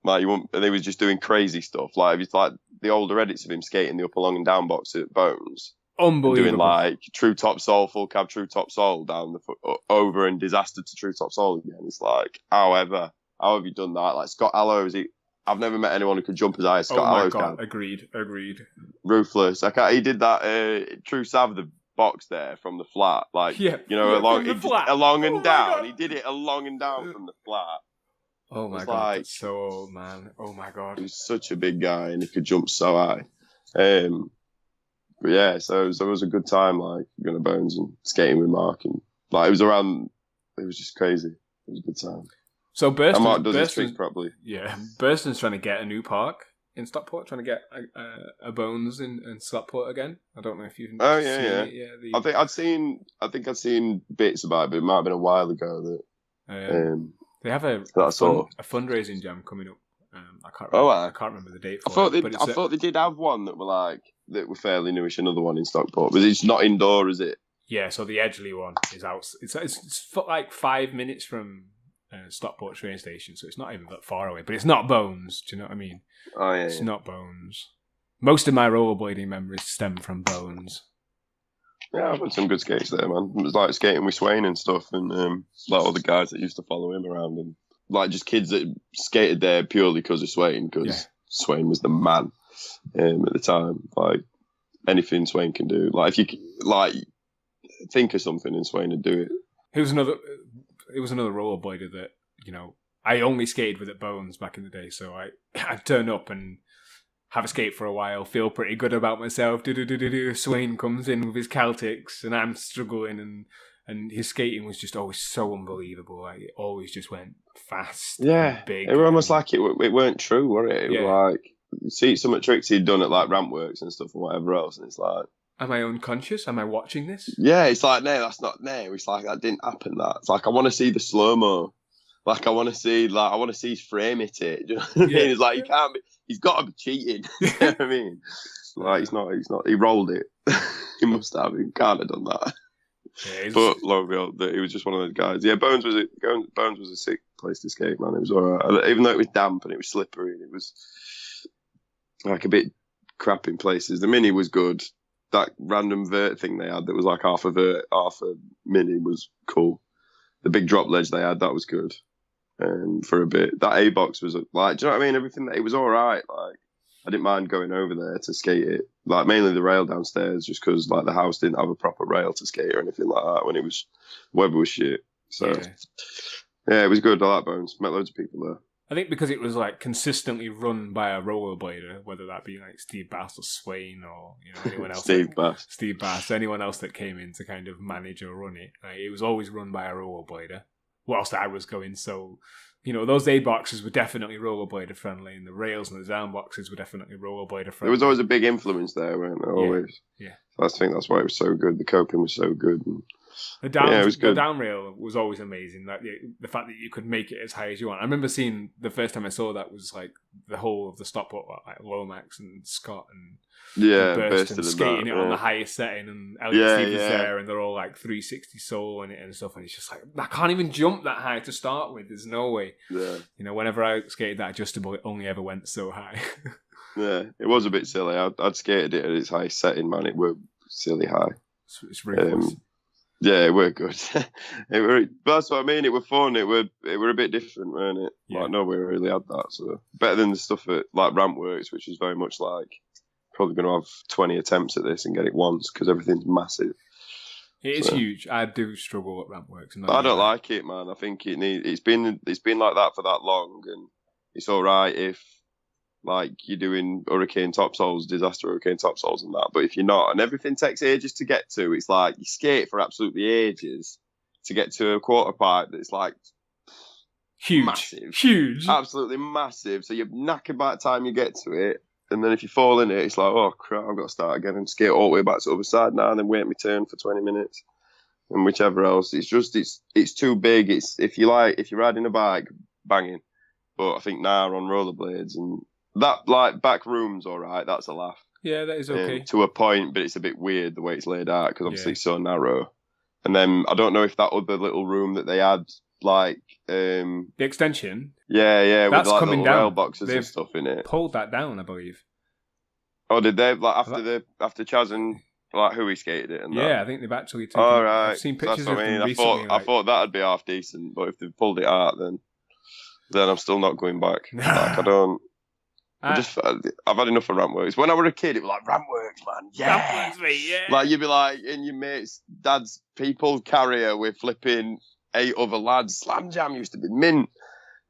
Like and he was just doing crazy stuff. Like it's like the older edits of him skating the up along and down box at Bones. Unbelievable. Doing like true top sole, full cab, true top sole down the foot over and disaster to true top sole again. It's like, how have you done that? Like Scott Allo, I've never met anyone who could jump as high as Scott Allo can. Agreed. Ruthless. He did that true sav the box there from the flat, like along and down. He did it along and down from the flat. Oh my god, that's so old, man. Oh my god. He was such a big guy and he could jump so high. But yeah, so it was a good time, like going to Bones and skating with Mark, and like it was just crazy. It was a good time. So Mark does his tricks properly. Yeah, Burston's trying to get a new park in Stockport, trying to get a Bones in Stockport again. I don't know if you've seen it. Yeah, I think I'd seen bits about it, but it might have been a while ago that. They have a fundraising jam coming up. I can't remember the date. I thought they did have one that were fairly newish. Another one in Stockport, but it's not indoor, is it? Yeah, so the Edgeley one is out. It's like 5 minutes from Stockport train station, so it's not even that far away. But it's not Bones. Do you know what I mean? Oh yeah. It's not Bones. Most of my rollerblading memories stem from Bones. Yeah, I've had some good skates there, man. It was like skating with Swain and stuff, and like all the guys that used to follow him around, and like just kids that skated there purely because of Swain, because Swain was the man at the time. Like anything Swain can do. Like if you like think of something and Swain would do it. It was another rollerblader that, you know, I only skated with at Bones back in the day, so I'd turn up and have a skate for a while, feel pretty good about myself. Swain comes in with his Celtics, and I'm struggling, and his skating was just always so unbelievable. Like, it always just went fast. Yeah, and big. It was almost like it weren't true, were it? It was like, you see some of the tricks he'd done at like ramp works and stuff and whatever else, and it's like, am I unconscious? Am I watching this? Yeah, it's like, no, that's not no. It's like, that didn't happen. That it's like, I want to see the slow mo. Like I want to see his frame hit it. Do you know what I mean? It's like, he's got to be cheating. You know what I mean? Like he's not. He rolled it. He must have. He can't have done that. Yeah, but lo and behold, he was just one of those guys. Yeah, Bones was a sick place to skate, man. It was alright, even though it was damp and it was slippery and it was like a bit crap in places. The mini was good. That random vert thing they had that was like half a vert, half a mini was cool. The big drop ledge they had, that was good. For a bit, that A box was like, do you know what I mean? Everything, it was all right. Like, I didn't mind going over there to skate it. Like, mainly the rail downstairs, just because like the house didn't have a proper rail to skate or anything like that when it was weather was shit. So yeah, it was good. I like Bones. Met loads of people there. I think because it was like consistently run by a rollerblader, whether that be like Steve Bass or Swain or, you know, anyone else. Steve Bass, anyone else that came in to kind of manage or run it. Like, it was always run by a rollerblader whilst I was going. So, you know, those A boxes were definitely rollerblader friendly, and the rails and the down boxes were definitely rollerblader friendly. There was always a big influence there, weren't there? Always. Yeah. So I think that's why it was so good. The coping was so good. And the down rail was always amazing. Like the fact that you could make it as high as you want. I remember seeing the first time I saw that was like the whole of the Stockport, like Lomax and Scott and Burst and skating it on the highest setting, and Elliot Stevens there, and they're all like 360 solo in it and stuff. And it's just like, I can't even jump that high to start with. There's no way. Yeah. You know, whenever I skated that adjustable, it only ever went so high. Yeah, it was a bit silly. I'd skated it at its highest setting, man. It were silly high. It's ridiculous. Yeah, it were good. But that's what I mean. It were fun. It were a bit different, weren't it? Yeah. Like nobody really had that. So better than the stuff at like Ramp Works, which is very much like probably going to have 20 attempts at this and get it once because everything's massive. It is huge. I do struggle at Ramp Works. I don't like it, man. I think it's been like that for that long, and it's all right if like you're doing Hurricane Topsols, Disaster Hurricane Topsols and that. But if you're not, and everything takes ages to get to, it's like you skate for absolutely ages to get to a quarter pipe that's like huge, absolutely massive. So you're knackered by the time you get to it. And then if you fall in it, it's like, oh crap, I've got to start again and skate all the way back to the other side now and then wait my turn for 20 minutes. And whichever else. It's just, it's too big. It's, if you're riding a bike, banging. But I think now on rollerblades and that, like, back room's all right. That's a laugh. Yeah, that is okay. To a point, but it's a bit weird the way it's laid out because obviously it's so narrow. And then I don't know if that other little room that they had, like... the extension? Yeah. That's with like coming little down. rail boxes They've and stuff in it. Pulled that down, I believe. Oh, did they? Like after Chaz and like who he skated it and that? Yeah, I think they've actually taken all right. I've seen pictures of them recently. I thought that'd be half decent, but if they've pulled it out, then I'm still not going back. Like I don't. I've had enough of Ramp Works. When I was a kid, it was like Ramp Works, man. Yeah, Ramp Works, mate, yeah. Like you'd be like in your mate's dad's people carrier with flipping 8 other lads. Slam Jam used to be mint.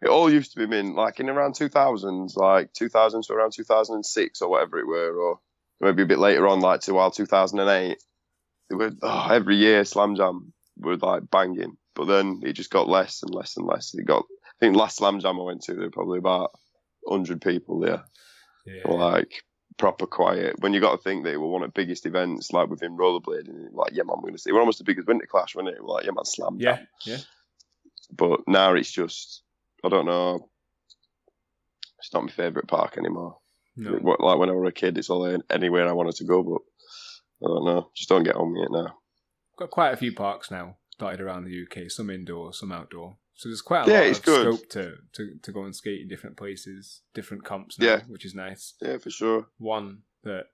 It all used to be mint. Like in around 2000s, like 2000 to around 2006 or whatever it were, or maybe a bit later on, like to 2008. It would every year Slam Jam would like banging, but then it just got less and less and less. I think last Slam Jam I went to, there were probably about 100 people there. Yeah. Like proper quiet. When you got to think that it was one of the biggest events, like within rollerblading, like yeah man, we're gonna see. We're almost the biggest Winter Clash, wasn't it? We're like yeah man, Slam Jam. Yeah. But now it's just, I don't know. It's not my favourite park anymore. No. Like when I was a kid, it's all anywhere I wanted to go, but I don't know. Just don't get on with it now. got quite a few parks now dotted around the UK, some indoor, some outdoor. So there's quite a Yeah, lot it's of good. scope to go and skate in different places, different comps now, which is nice. Yeah, for sure. One that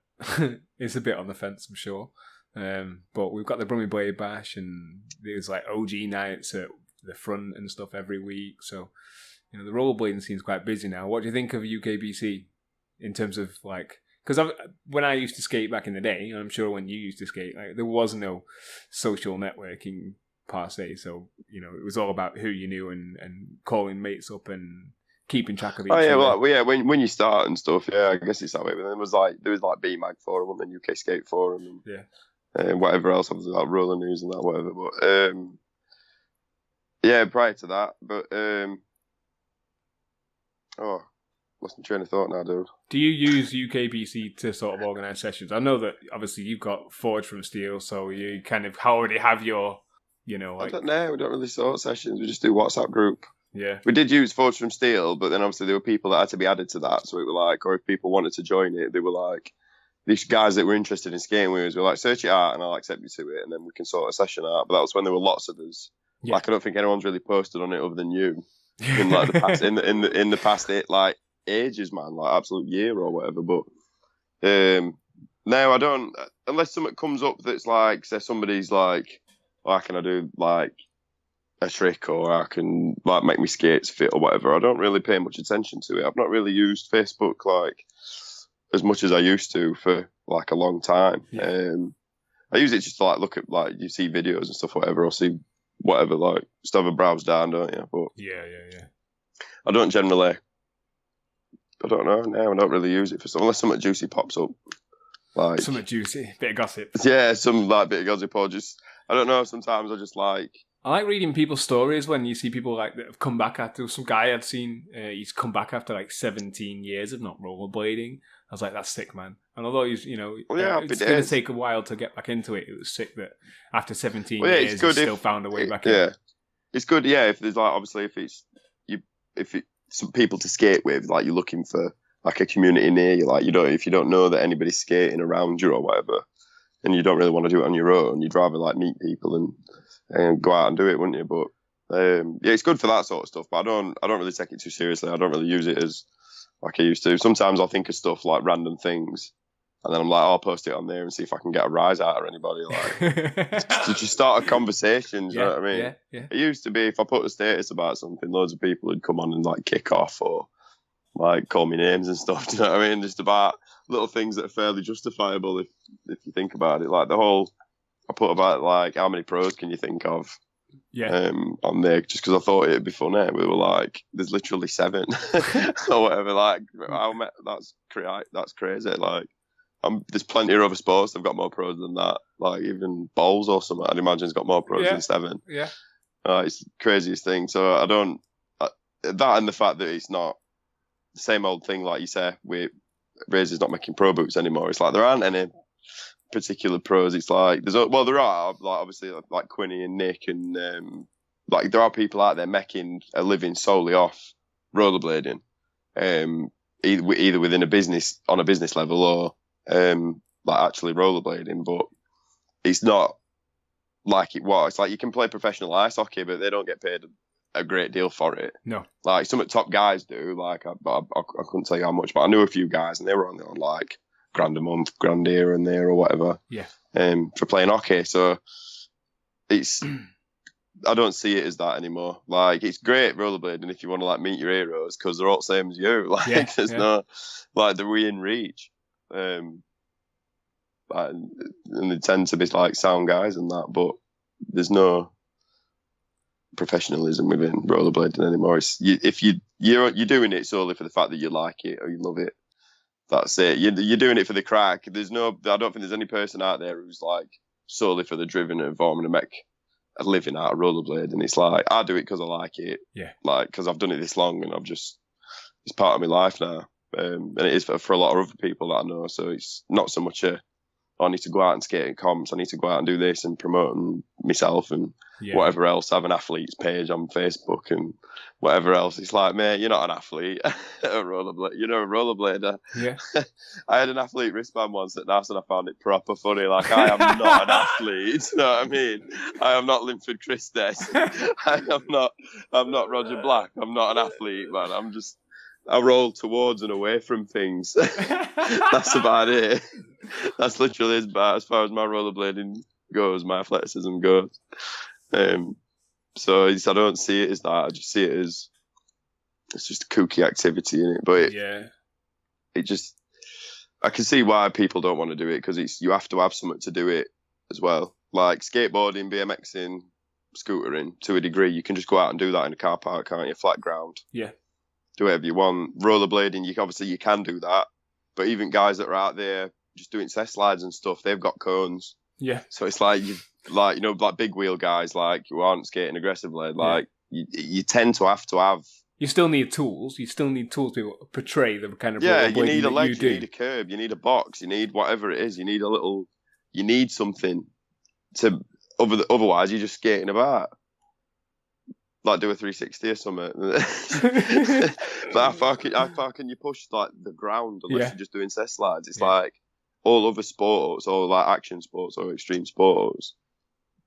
is a bit on the fence, I'm sure. But we've got the Brummie Blade Bash, and there's like OG nights at the front and stuff every week. So, you know, the rollerblading seems quite busy now. What do you think of UKBC in terms of like? Because when I used to skate back in the day, and I'm sure when you used to skate, like there was no social networking per se. So, you know, it was all about who you knew and calling mates up and keeping track of each other. Well, yeah. When you start and stuff, yeah, I guess it's that way. But then there was like BMAG forum and then UK Skate forum and whatever else, obviously like Roller News and that whatever. But yeah, prior to that, but lost my train of thought now, dude. Do you use UKBC to sort of organise sessions? I know that obviously you've got Forge from Steel, so you kind of already have your, you know, like... I don't know, we don't really sort sessions, we just do WhatsApp group. Yeah. We did use Forge from Steel, but then obviously there were people that had to be added to that, so it were like, or if people wanted to join it, they were like, these guys that were interested in skating with us were like, search it out and I'll accept you to it, and then we can sort a session out. But that was when there were lots of us. Yeah. Like, I don't think anyone's really posted on it other than you. In like the past, in the past, like ages, man, like absolute year or whatever. But no, I don't. Unless something comes up that's like, say somebody's like, how can I do like a trick, or I can like make me skates fit or whatever. I don't really pay much attention to it. I've not really used Facebook like as much as I used to for like a long time. Yeah. I use it just to like look at like you see videos and stuff, whatever, or see whatever, like just have a browse down, don't you? But yeah. I don't generally. I don't know. No, I don't really use it for something unless something juicy pops up. Like something juicy, bit of gossip. Yeah, some like bit of gossip, or just I don't know. Sometimes I just like. I like reading people's stories when you see people like that have come back after some guy I'd seen. He's come back after like 17 years of not rollerblading. I was like, that's sick, man. And although he's, you know, it's going to take a while to get back into it. It was sick that after 17 years, he still found a way back in. Yeah, it's good. Yeah, if there's like obviously if it's some people to skate with, like you're looking for like a community near you, like if you don't know that anybody's skating around you or whatever, and you don't really want to do it on your own, you'd rather like meet people and go out and do it, wouldn't you? But yeah, it's good for that sort of stuff. But I don't really take it too seriously. I don't really use it as like I used to. Sometimes I'll think of stuff like random things, and then I'm like, I'll post it on there and see if I can get a rise out of anybody. Like to just start a conversation. You know what I mean? Yeah. It used to be if I put a status about something, loads of people would come on and like kick off or like call me names and stuff. Do you know what I mean? Just about little things that are fairly justifiable if you think about it. Like the whole I put about like how many pros can you think of? Yeah. On there just because I thought it'd be funny. We were like, there's literally 7 or whatever. Like, that's crazy. Like, there's plenty of other sports that've got more pros than that. Like even bowls or something, I'd imagine has got more pros than 7. Yeah. It's the craziest thing. So I don't that and the fact that it's not the same old thing like you say. Razor's not making pro boots anymore. It's like there aren't any particular pros. It's like there are like obviously like Quinny and Nick and like there are people out there making a living solely off rollerblading, either within a business on a business level or like actually rollerblading. But it's not like it was. It's like you can play professional ice hockey, but they don't get paid a great deal for it. No, like some of the top guys do. Like I couldn't tell you how much, but I knew a few guys and they were only on like grand a month, grand here and there or whatever. Yeah. For playing hockey. So it's I don't see it as that anymore. Like it's great rollerblading if you want to like meet your heroes because they're all the same as you. Like there's no like they're within reach. And they tend to be like sound guys and that, but there's no professionalism within rollerblading anymore. It's if you're doing it solely for the fact that you like it or you love it. That's it. You're doing it for the crack. I don't think there's any person out there who's like solely for the driven of I'm going to make a living out of rollerblade. And it's like, I do it because I like it. Yeah. Like, because I've done it this long and it's part of my life now. And it is for a lot of other people that I know. So it's not so much I need to go out and skate at comps. I need to go out and do this and promote myself and whatever else. I have an athlete's page on Facebook and whatever else. It's like, mate, you're not an athlete. A rollerblader. Yeah. I had an athlete wristband once at NAS and I found it proper funny. Like, I am not an athlete. You know what I mean? I am not Linford Christes. I'm not Roger Black. I'm not an athlete, man. I roll towards and away from things. That's about it. That's literally as far as my rollerblading goes, my athleticism goes. So I don't see it as that. I just see it as it's just a kooky activity in it. But I can see why people don't want to do it because you have to have something to do it as well. Like skateboarding, BMXing, scootering, to a degree, you can just go out and do that in a car park, can't you? Flat ground. Yeah. Do whatever you want. Rollerblading, you can do that. But even guys that are out there just doing test slides and stuff, they've got cones. Yeah. So it's like like big wheel guys like who aren't skating aggressively. Like you tend to have. You still need tools. You still need tools to portray the kind of rollerblading you need a leg, you need a curb, you need a box, you need whatever it is. You need something to. Otherwise, you're just skating about. Like do a 360 or something. But how far can you push like the ground unless you're just doing test slides? It's like all other sports or like action sports or extreme sports.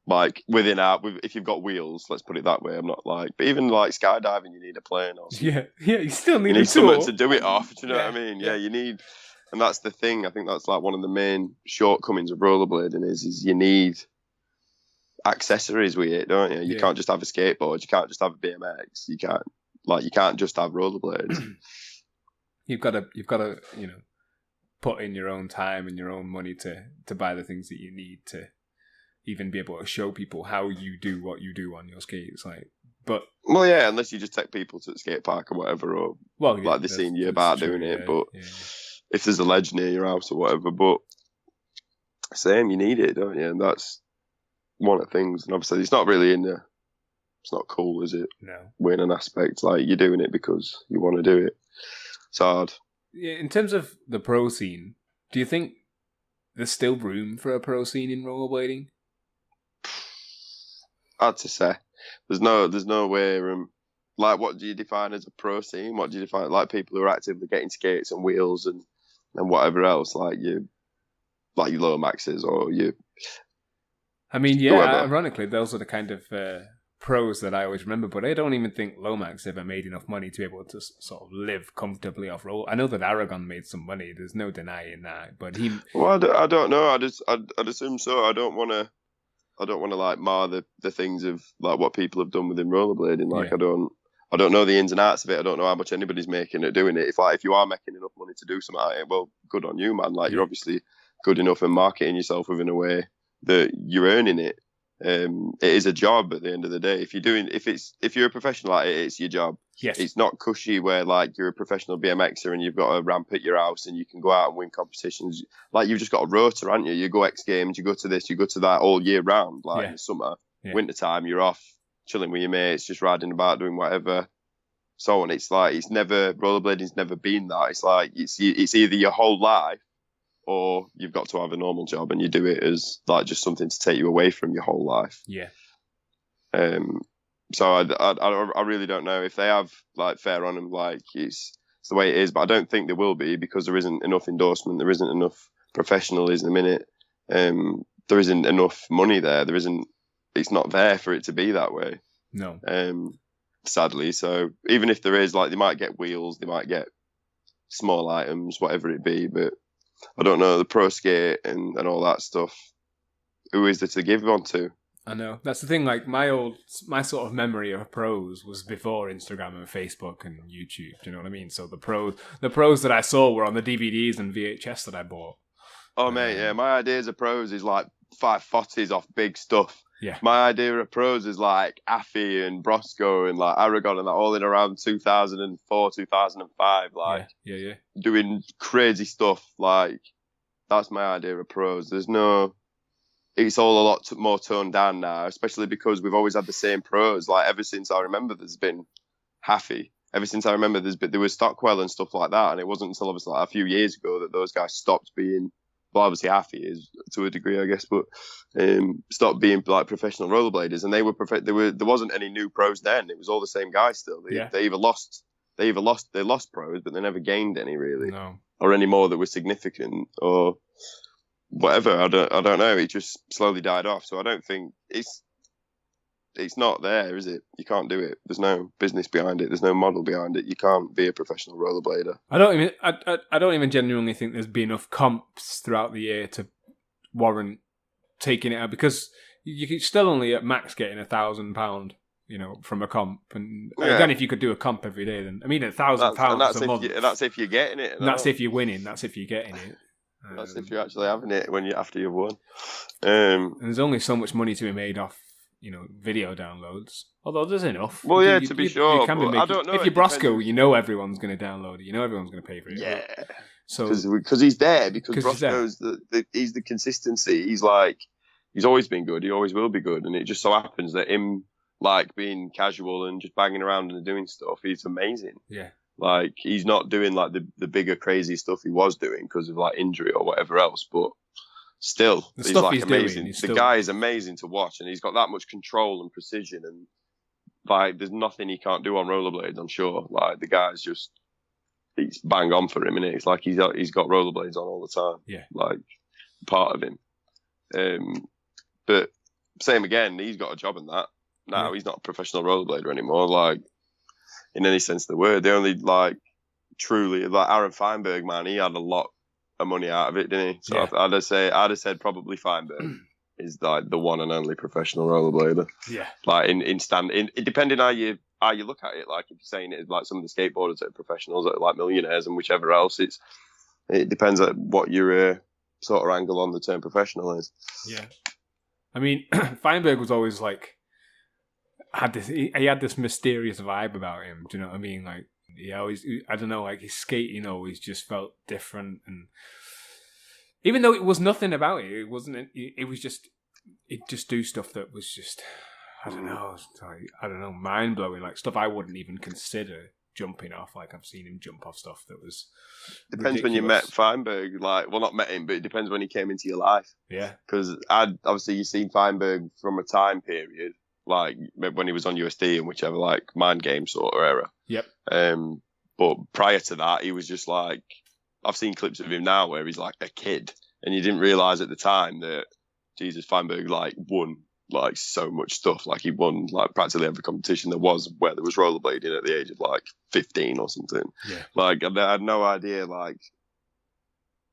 Like if you've got wheels, let's put it that way. I'm not like, but even like skydiving, you need a plane or something. Yeah, you still need a tool. Something to do it off. Do you know what I mean? Yeah, you need, and that's the thing. I think that's like one of the main shortcomings of rollerblading is you need accessories with it, don't you? You can't just have a skateboard. You can't just have a BMX. You can't just have rollerblades. You've got to put in your own time and your own money to buy the things that you need to even be able to show people how you do what you do on your skates. Unless you just take people to the skate park or whatever, or they've seen you about doing it. But if there's a ledge near your house or whatever, but same, you need it, don't you? And that's one of the things. And obviously, it's not really it's not cool, is it? No. We're in an aspect like you're doing it because you want to do it. It's hard. Yeah, in terms of the pro scene, do you think there's still room for a pro scene in rollerblading? Hard to say. There's no way. Like, what do you define as a pro scene? What do you define like people who are actively getting skates and wheels and whatever else, like your Lomaxes or you? I mean, yeah. Ironically, those are the kind of pros that I always remember. But I don't even think Lomax ever made enough money to be able to sort of live comfortably off roll. I know that Aragon made some money. There's no denying that. But he. Well, I don't know. I'd assume so. I don't want to like mar the things of like what people have done within rollerblading. Like I don't know the ins and outs of it. I don't know how much anybody's making at doing it. If you are making enough money to do something like it, well, good on you, man. Like you're obviously good enough in marketing yourself within a way that you're earning it. It is a job at the end of the day. If you're a professional at it, it's your job. Yes. It's not cushy where like you're a professional BMXer and you've got a ramp at your house and you can go out and win competitions. Like you've just got a rota, haven't you? You go X Games, you go to this, you go to that all year round. Like in the summer, winter time, you're off chilling with your mates, just riding about, doing whatever. So on. It's like rollerblading's never been that. It's like it's either your whole life or you've got to have a normal job and you do it as like just something to take you away from your whole life. Yeah. So I really don't know if they have like fair on them, like it's the way it is, but I don't think there will be because there isn't enough endorsement, there isn't enough professionalism in it, there isn't enough money there, it's not there for it to be that way. No. Sadly, so even if there is, like they might get wheels, they might get small items, whatever it be, but I don't know, the pro skate and all that stuff, who is there to give on to? I know. That's the thing, like my sort of memory of pros was before Instagram and Facebook and YouTube, do you know what I mean? So the pros that I saw were on the DVDs and VHS that I bought. Oh mate, yeah, my ideas of pros is like 540s off big stuff. Yeah. My idea of pros is like Affy and Brosco and like Aragon and that all in around 2004, 2005, like yeah. doing crazy stuff. Like that's my idea of pros. It's all a lot more toned down now, especially because we've always had the same pros. Like ever since I remember, there's been Haffy. Ever since I remember, there was Stockwell and stuff like that. And it wasn't until obviously like a few years ago that those guys stopped being well, obviously half he is to a degree, I guess, but stopped being like professional rollerbladers, and they there wasn't any new pros then. It was all the same guys still. They lost pros, but they never gained any really, or any more that were significant or whatever. I don't know. It just slowly died off. So I don't think it's not there, is it? You can't do it. There's no business behind it. There's no model behind it. You can't be a professional rollerblader. I don't even genuinely think there's been enough comps throughout the year to warrant taking it out, because you could still only at max getting £1,000, from a comp. And again, if you could do a comp every day, then £1,000 a month. That's if you're getting it. And that's if you're winning. That's if you're getting it. That's if you're actually having it after you've won. And there's only so much money to be made off, video downloads. Although there's enough. Well, to be sure. You can be making, I don't know. If you're Brosco, everyone's going to download it. Everyone's going to pay for it. Yeah. Right? So because he's there. Because Brosco's he's the consistency. He's always been good. He always will be good. And it just so happens that him being casual and just banging around and doing stuff, he's amazing. Yeah. He's not doing the bigger crazy stuff he was doing because of injury or whatever else, but still, he's amazing. The guy is amazing to watch, and he's got that much control and precision, and there's nothing he can't do on rollerblades. I'm sure. The guy's just, it's bang on for him, and it's he's got rollerblades on all the time. Yeah, part of him. But same again, he's got a job in that. Now he's not a professional rollerblader anymore. In any sense of the word, they only truly Aaron Feinberg, man, he had a lot of money out of it, didn't he? So I'd have said probably Feinberg is the one and only professional rollerblader. Yeah. It depending how you look at it. If you're saying it is some of the skateboarders that are professionals, that are millionaires and whichever else, it depends on what your sort of angle on the term professional is. Yeah. I mean, Feinberg was always he had this mysterious vibe about him. Do you know what I mean? He always, I don't know, his skating always just felt different, and even though it was nothing about it, it wasn't. It was just, it just do stuff that was just, I don't know, mind blowing, stuff I wouldn't even consider jumping off. I've seen him jump off stuff that was. Depends ridiculous. When you met Feinberg, not met him, but it depends when he came into your life. Yeah, because obviously you've seen Feinberg from a time period. When he was on USD and whichever, Mind Game sort of era. Yep. But prior to that, he was just I've seen clips of him now where he's a kid, and you didn't realise at the time that Jesus Feinberg won so much stuff. He won practically every competition there was where there was rollerblading at the age of 15 or something. Yeah. I had no idea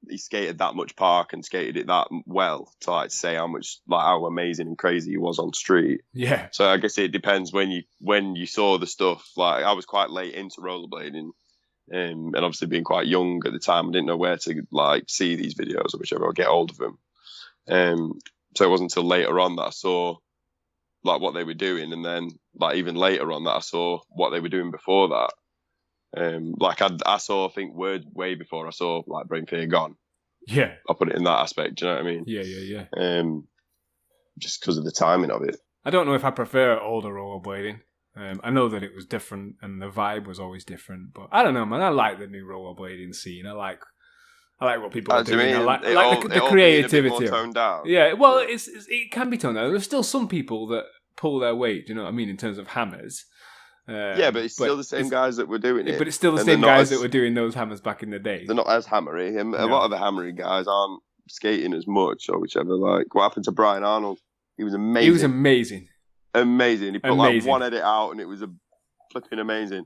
he skated that much park and skated it that well to say how much how amazing and crazy he was on street. Yeah. So I guess it depends when you saw the stuff. I was quite late into rollerblading, and obviously being quite young at the time, I didn't know where to see these videos or whichever, or get hold of them. So it wasn't until later on that I saw what they were doing, and then even later on that I saw what they were doing before that. I saw, I think, Word way before I saw Brain Fear Gone. Yeah, I'll put it in that aspect. Do you know what I mean? Yeah. Just because of the timing of it. I don't know if I prefer older rollerblading. I know that it was different and the vibe was always different, but I don't know, man. I like the new rollerblading scene. I like what people are doing. I like the creativity. A bit more toned down. Yeah, well, it can be toned down. There's still some people that pull their weight. Do you know what I mean in terms of hammers? But it's still the same guys that were doing it. But it's still the same guys that were doing those hammers back in the day. They're not as hammery. A lot of the hammery guys aren't skating as much or whichever. What happened to Brian Arnold? He was amazing. He was amazing. He put one edit out and it was flipping amazing.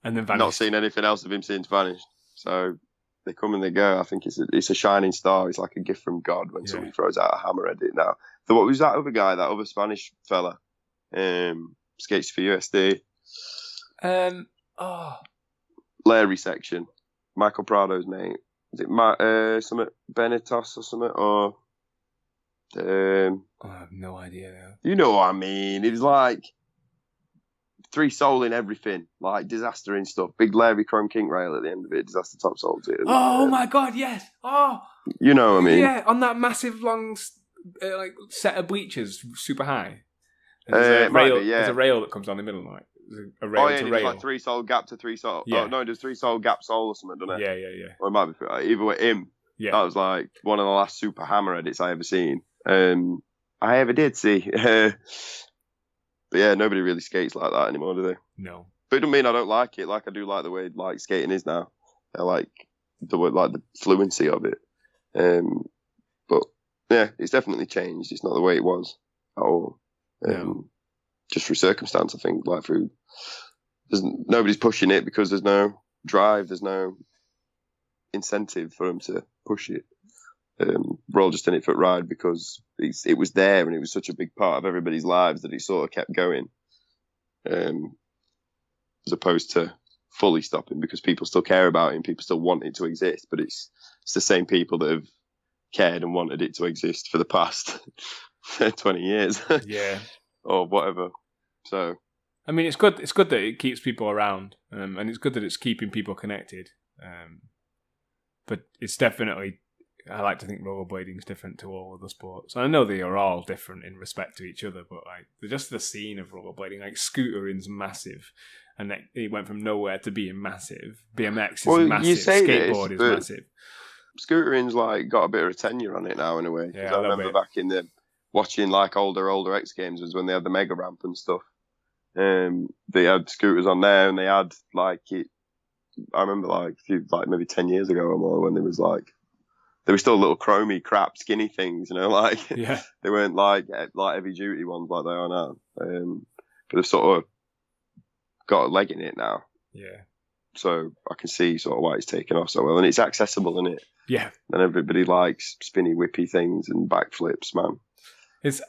And then vanished. Not seen anything else of him since vanished. So they come and they go. I think it's a shining star. It's like a gift from God when somebody throws out a hammer edit now. So what was that other guy, that other Spanish fella? Skates for USD. Larry section. Michael Prado's mate. Is it something Benitos or something? Or I have no idea now. You know what I mean? It was three soul in everything, disaster and stuff. Big Larry Chrome Kink rail at the end of it, disaster top soul too. Oh my god, yes. Oh, you know what I mean? Yeah, on that massive long set of bleachers, super high. There's a rail that comes down the middle, a rail to rail. It's three soul gap to three soul. Yeah. Oh no, there's three soul gap soul or something, doesn't it? Yeah. Or it might be either way. Him, Yeah. That was like one of the last super hammer edits I ever seen. I ever did see. But yeah, nobody really skates like that anymore, do they? No. But it doesn't mean I don't like it. Like I do like the way like skating is now. I like the fluency of it. But yeah, it's definitely changed. It's not the way it was at all. No. Just through circumstance, I think. Like nobody's pushing it because there's no drive. There's no incentive for them to push it. We're all just in it for a ride because it was there and it was such a big part of everybody's lives that it sort of kept going. As opposed to fully stopping because people still care about it and people still want it to exist, but it's the same people that have cared and wanted it to exist for the past 20 years. Yeah. Or whatever. So I mean, it's good that it keeps people around, and it's good that it's keeping people connected. But it's definitely, I like to think rollerblading is different to all other sports. I know they are all different in respect to each other, but like just the scene of rollerblading, like scootering's massive, and it went from nowhere to being massive. BMX is massive. Skateboard is massive. Scootering's like got a bit of a tenure on it now in a way. Yeah, I remember back in the watching like older X Games was when they had the mega ramp and stuff. They had scooters on there, and they had like it. I remember like maybe 10 years ago or more when there was like. They were still little chromy, crap, skinny things, you know, like yeah. They weren't like heavy duty ones like they are now. But they've sort of got a leg in it now. Yeah. So I can see sort of why it's taken off so well, and it's accessible, isn't it? Yeah. And everybody likes spinny, whippy things and backflips, man. It's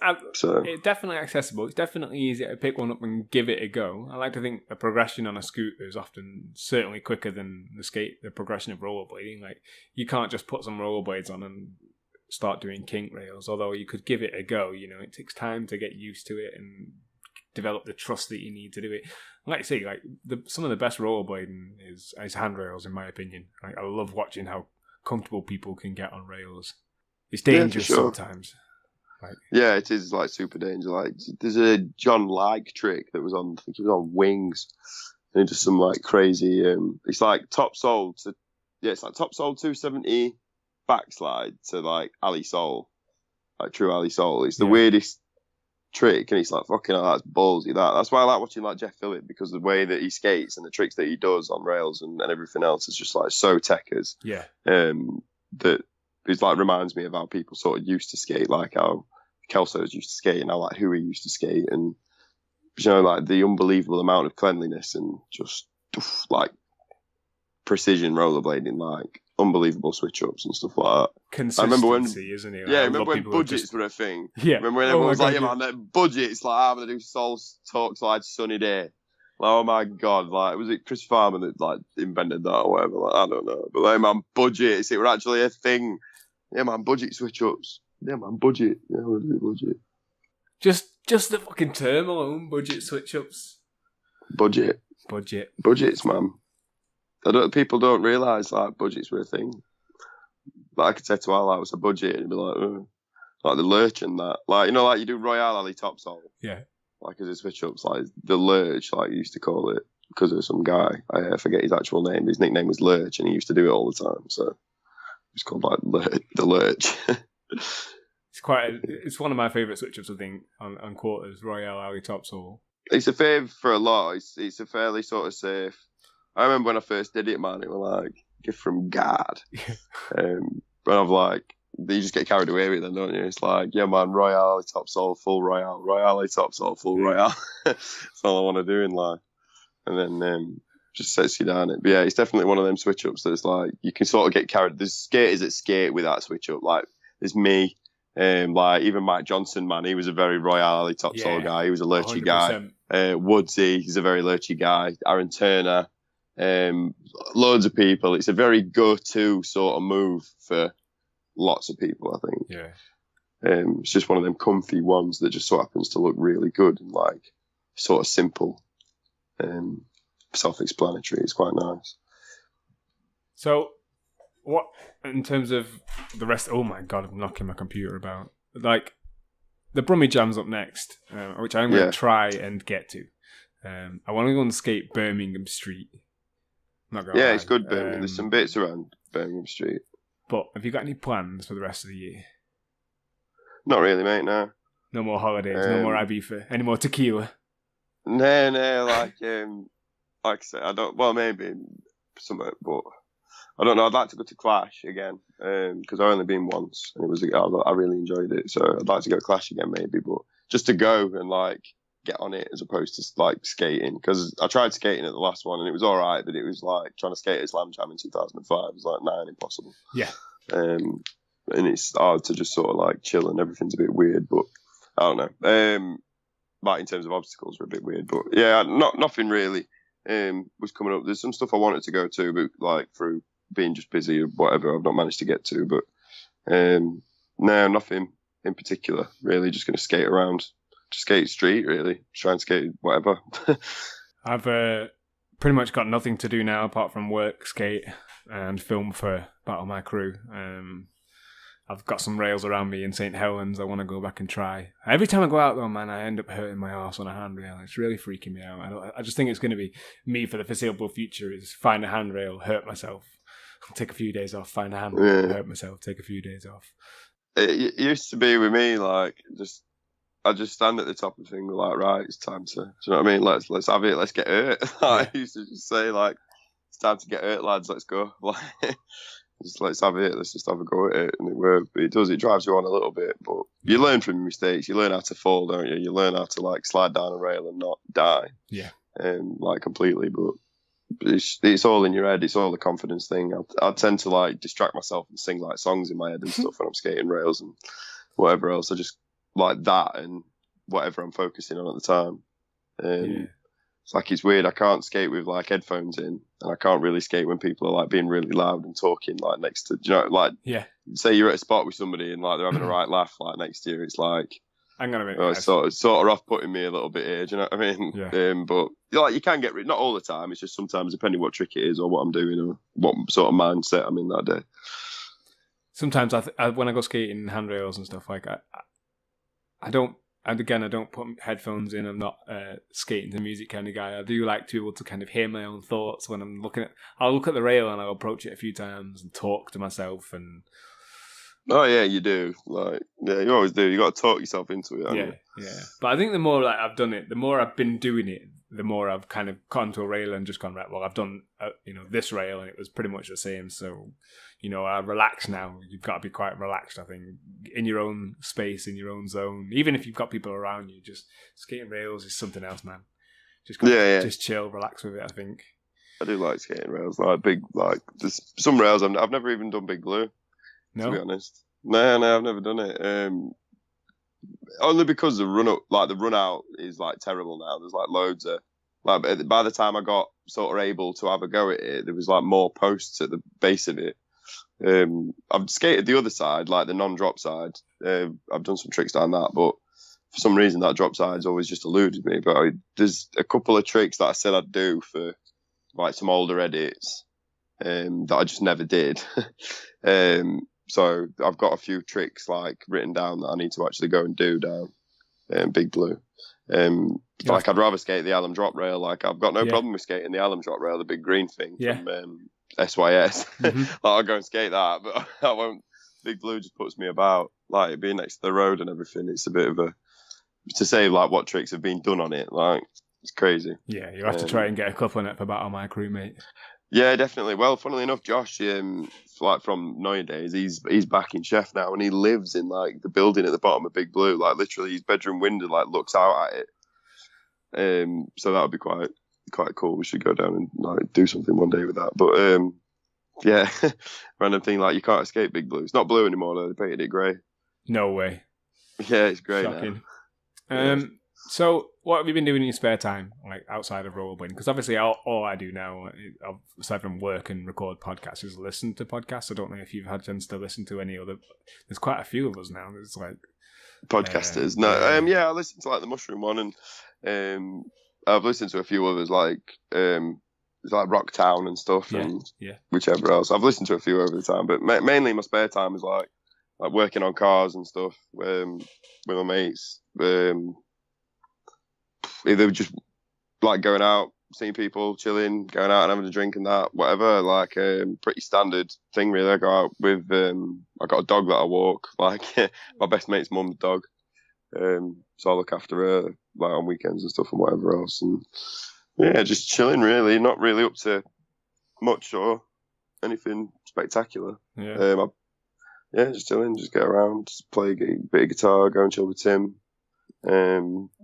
definitely accessible. It's definitely easy to pick one up and give it a go. I like to think the progression on a scooter is often certainly quicker than the progression of rollerblading. Like you can't just put some rollerblades on and start doing kink rails. Although you could give it a go. You know, it takes time to get used to it and develop the trust that you need to do it. Like you say, like some of the best rollerblading is handrails, in my opinion. Like, I love watching how comfortable people can get on rails. It's dangerous sometimes. Yeah, it is like super dangerous. Like there's a John Like trick that was on, I think it was on Wings, and it does some like crazy. It's like top sole 270 backslide to like alley sole, like true alley sole. It's the weirdest trick, and it's like fucking hell, that's ballsy. That's why I like watching like Jeff Phillip, because the way that he skates and the tricks that he does on rails and everything else is just like so techers. Yeah. That it's like reminds me of how people sort of used to skate, like how Kelso's used to skate and how like who he used to skate, and you know, like the unbelievable amount of cleanliness and just like precision rollerblading, like unbelievable switch ups and stuff like that. Consistency, I remember when, isn't it? Yeah, I remember when budgets were a thing. Yeah. Remember when everyone was like, yeah man, budgets, like I'm gonna do Soul Talk Slide Sunny Day. Like, oh my god, like was it Chris Farmer that like invented that or whatever? Like, I don't know. But like, man, budgets, it were actually a thing. Yeah man, budget switch ups. Yeah man, budget. Yeah, we'll do budget. Just the fucking term alone, budget switch ups. Budgets, man. People don't realise like budgets were a thing. Like I could say to Al, I was a budget, and be like the lurch and that. Like, you know, like you do Royale Alley Topsole. Yeah. Like as a switch ups, like the lurch, like you used to call it, because of some guy. I forget his actual name. His nickname was Lurch, and he used to do it all the time. So it's called like the lurch. It's one of my favourite switch ups, I think, on quarters, Royale Alley Topsole. It's a fave for a lot. It's a fairly sort of safe. I remember when I first did it, man, it was like gift from God. But I've like, you just get carried away with it then, don't you? It's like, yeah man, Royale Topsole, full Royale, Royale Topsole, full Royale. That's all I want to do in life. And then just sets you down it. But yeah, it's definitely one of them switch ups that's like, you can sort of get carried. There's skaters that skate with that switch up. Like, there's me. Like even Mike Johnson, man, he was a very Royale Topsole guy. He was a lurchy 100%. Guy. Woodsy, he's a very lurchy guy. Aaron Turner, loads of people. It's a very go-to sort of move for lots of people, I think. Yeah. It's just one of them comfy ones that just so happens to look really good and like sort of simple, self-explanatory. It's quite nice. So, what in terms of the rest? Oh my god, I'm knocking my computer about. Like the Brummie Jam's up next, which I'm going to try and get to. I want to go and skate Birmingham Street. It's good Birmingham. There's some bits around Birmingham Street. But have you got any plans for the rest of the year? Not really, mate. No. No more holidays. No more Ibiza. Any more tequila? No. Like I said, I don't. Well, maybe something, but I don't know. I'd like to go to Clash again because I've only been once and it was. I really enjoyed it, so I'd like to go to Clash again, maybe. But just to go and like get on it as opposed to like skating, because I tried skating at the last one and it was all right, but it was like trying to skate at Slam Jam in 2005 was like impossible. Yeah. And it's hard to just sort of like chill and everything's a bit weird, but I don't know. Like in terms of obstacles are a bit weird, but yeah, nothing really was coming up. There's some stuff I wanted to go to, but like through being just busy or whatever, I've not managed to get to. But no, nothing in particular really. Just going to skate around, just skate street really. Try and skate whatever. I've pretty much got nothing to do now apart from work, skate, and film for Battle My Crew. I've got some rails around me in St. Helens I want to go back and try. Every time I go out though, man, I end up hurting my arse on a handrail. It's really freaking me out. I just think it's going to be me for the foreseeable future is find a handrail, hurt myself, take a few days off, find a handrail, hurt myself, take a few days off. It used to be with me, like, I just stand at the top of the thing, like, right, it's time to, do you know what I mean? Let's have it, let's get hurt. I used to just say, like, it's time to get hurt, lads, let's go. Like, just let's have it, let's just have a go at it. And it drives you on a little bit, but you learn from your mistakes, you learn how to fall, don't you? You learn how to, like, slide down a rail and not die. Yeah. Like, completely, but it's all in your head, it's all a confidence thing. I tend to, like, distract myself and sing, like, songs in my head and stuff when I'm skating rails and whatever else. I just like that and whatever I'm focusing on at the time. It's like, it's weird. I can't skate with like headphones in, and I can't really skate when people are like being really loud and talking like next to, you know, like, say you're at a spot with somebody and like they're having a right laugh like next to you. It's like, I'm gonna make it's sort of off-putting me a little bit here. Do you know what I mean? Yeah. But like, you can get rid, not all the time. It's just sometimes depending what trick it is or what I'm doing or what sort of mindset I'm in that day. Sometimes when I go skating handrails and stuff, like I don't put headphones in. I'm not skating to music kind of guy. I do like to be able to kind of hear my own thoughts when I'm I'll look at the rail and I'll approach it a few times and talk to myself. And oh yeah, you do. Like, yeah, you always do. You got to talk yourself into it. Yeah. But I think the more like I've done it, the more I've been doing it, the more I've kind of gone to a rail and just gone, right, well, I've done this rail and it was pretty much the same. So, I relax now. You've got to be quite relaxed, I think, in your own space, in your own zone. Even if you've got people around you, just skating rails is something else, man. Just just chill, relax with it, I think. I do like skating rails. Like there's some rails I've never even done Big Blue. No? To be honest. No, I've never done it. Only because the run out is like terrible now. There's like loads of, like, by the time I got sort of able to have a go at it, there was like more posts at the base of it. I've skated the other side, like the non-drop side. I've done some tricks down that, but for some reason that drop side's always just eluded me. But there's a couple of tricks that I said I'd do for like some older edits that I just never did. So I've got a few tricks like written down that I need to actually go and do down Big Blue. Like, I'd rather skate the Alum drop rail. Like, I've got no problem with skating the Alum drop rail, the big green thing from SYS. Mm-hmm. Like, I'll go and skate that, but I won't. Big Blue just puts me about. Like, being next to the road and everything, it's a bit of to say like what tricks have been done on it. Like, it's crazy. Yeah, you have to try and get a couple in it for Battle My Crew, mate. Yeah, definitely. Well, funnily enough, Josh, like from Noya days, he's back in Chef now, and he lives in like the building at the bottom of Big Blue. Like, literally, his bedroom window like looks out at it. So that would be quite cool. We should go down and like do something one day with that. But yeah, random thing, like, you can't escape Big Blue. It's not blue anymore though. They painted it grey. No way. Yeah, it's grey Shocking. now. So, what have you been doing in your spare time, like outside of rollerblading? Because obviously, all I do now, aside from work and record podcasts, is listen to podcasts. I don't know if you've had a chance to listen to any other. There's quite a few of us now. There's like podcasters. I listened to like the Mushroom one, and I've listened to a few others like Rocktown and stuff, and whichever else. I've listened to a few over the time, but mainly my spare time is like working on cars and stuff with my mates. Either just like going out, seeing people, chilling, going out and having a drink and that, whatever. Like, pretty standard thing, really. I go out with, I got a dog that I walk, like, my best mate's mum's dog. So I look after her, like, on weekends and stuff and whatever else. And yeah, just chilling, really. Not really up to much or anything spectacular. Yeah. Just chilling, just get around, just play a bit of guitar, go and chill with Tim,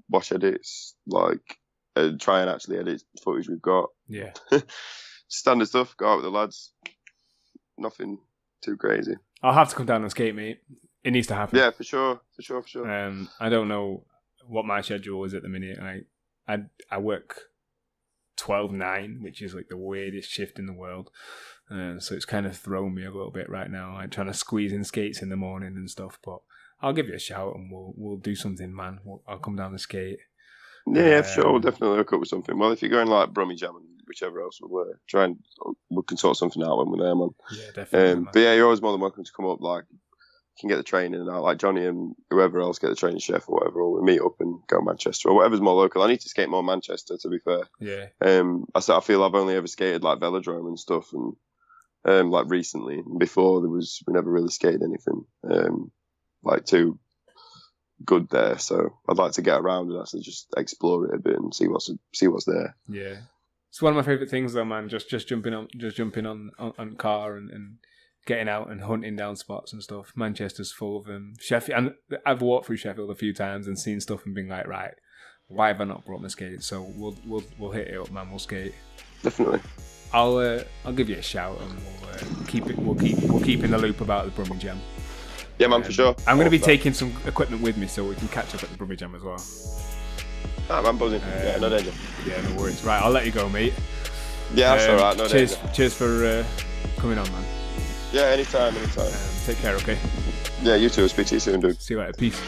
watch edits, like, try and actually edit footage we've got. Yeah. Standard stuff, go out with the lads. Nothing too crazy. I'll have to come down and skate, mate. It needs to happen. Yeah, for sure. I don't know what my schedule is at the minute. I work 12/9, which is like the weirdest shift in the world. So it's kind of thrown me a little bit right now. I'm trying to squeeze in skates in the morning and stuff, but I'll give you a shout and we'll do something, man. I'll come down and skate. Yeah, for sure. We'll definitely hook up with something. Well, if you're going like Brummie Jam and whichever else we can sort something out when we're there, man. Yeah, definitely. But yeah, you're always more than welcome to come up. Like, you can get the train in and out. Like Johnny and whoever else get the train, chef or whatever, or we meet up and go to Manchester or whatever's more local. I need to skate more Manchester, to be fair. Yeah. I feel I've only ever skated like Velodrome and stuff, and like recently. Before we never really skated anything like too good there. So I'd like to get around and actually just explore it a bit and see what's there. Yeah, it's one of my favourite things though, man. Just jumping on car and getting out and hunting down spots and stuff. Manchester's full of them. Sheffield, and I've walked through Sheffield a few times and seen stuff and been like, right, why have I not brought my skate? So we'll hit it up, man. We'll skate. Definitely. I'll give you a shout and we'll keep in the loop about the Brummie Jam. Yeah, man, for sure. I'm going to be taking some equipment with me so we can catch up at the Brummie Jam as well. Ah, man, buzzing. Yeah, no danger. Yeah, no worries. Right, I'll let you go, mate. Yeah, that's alright. No cheers, danger. Cheers for coming on, man. Yeah, anytime. Take care, okay? Yeah, you too. Speak to you soon, dude. See you later. Peace.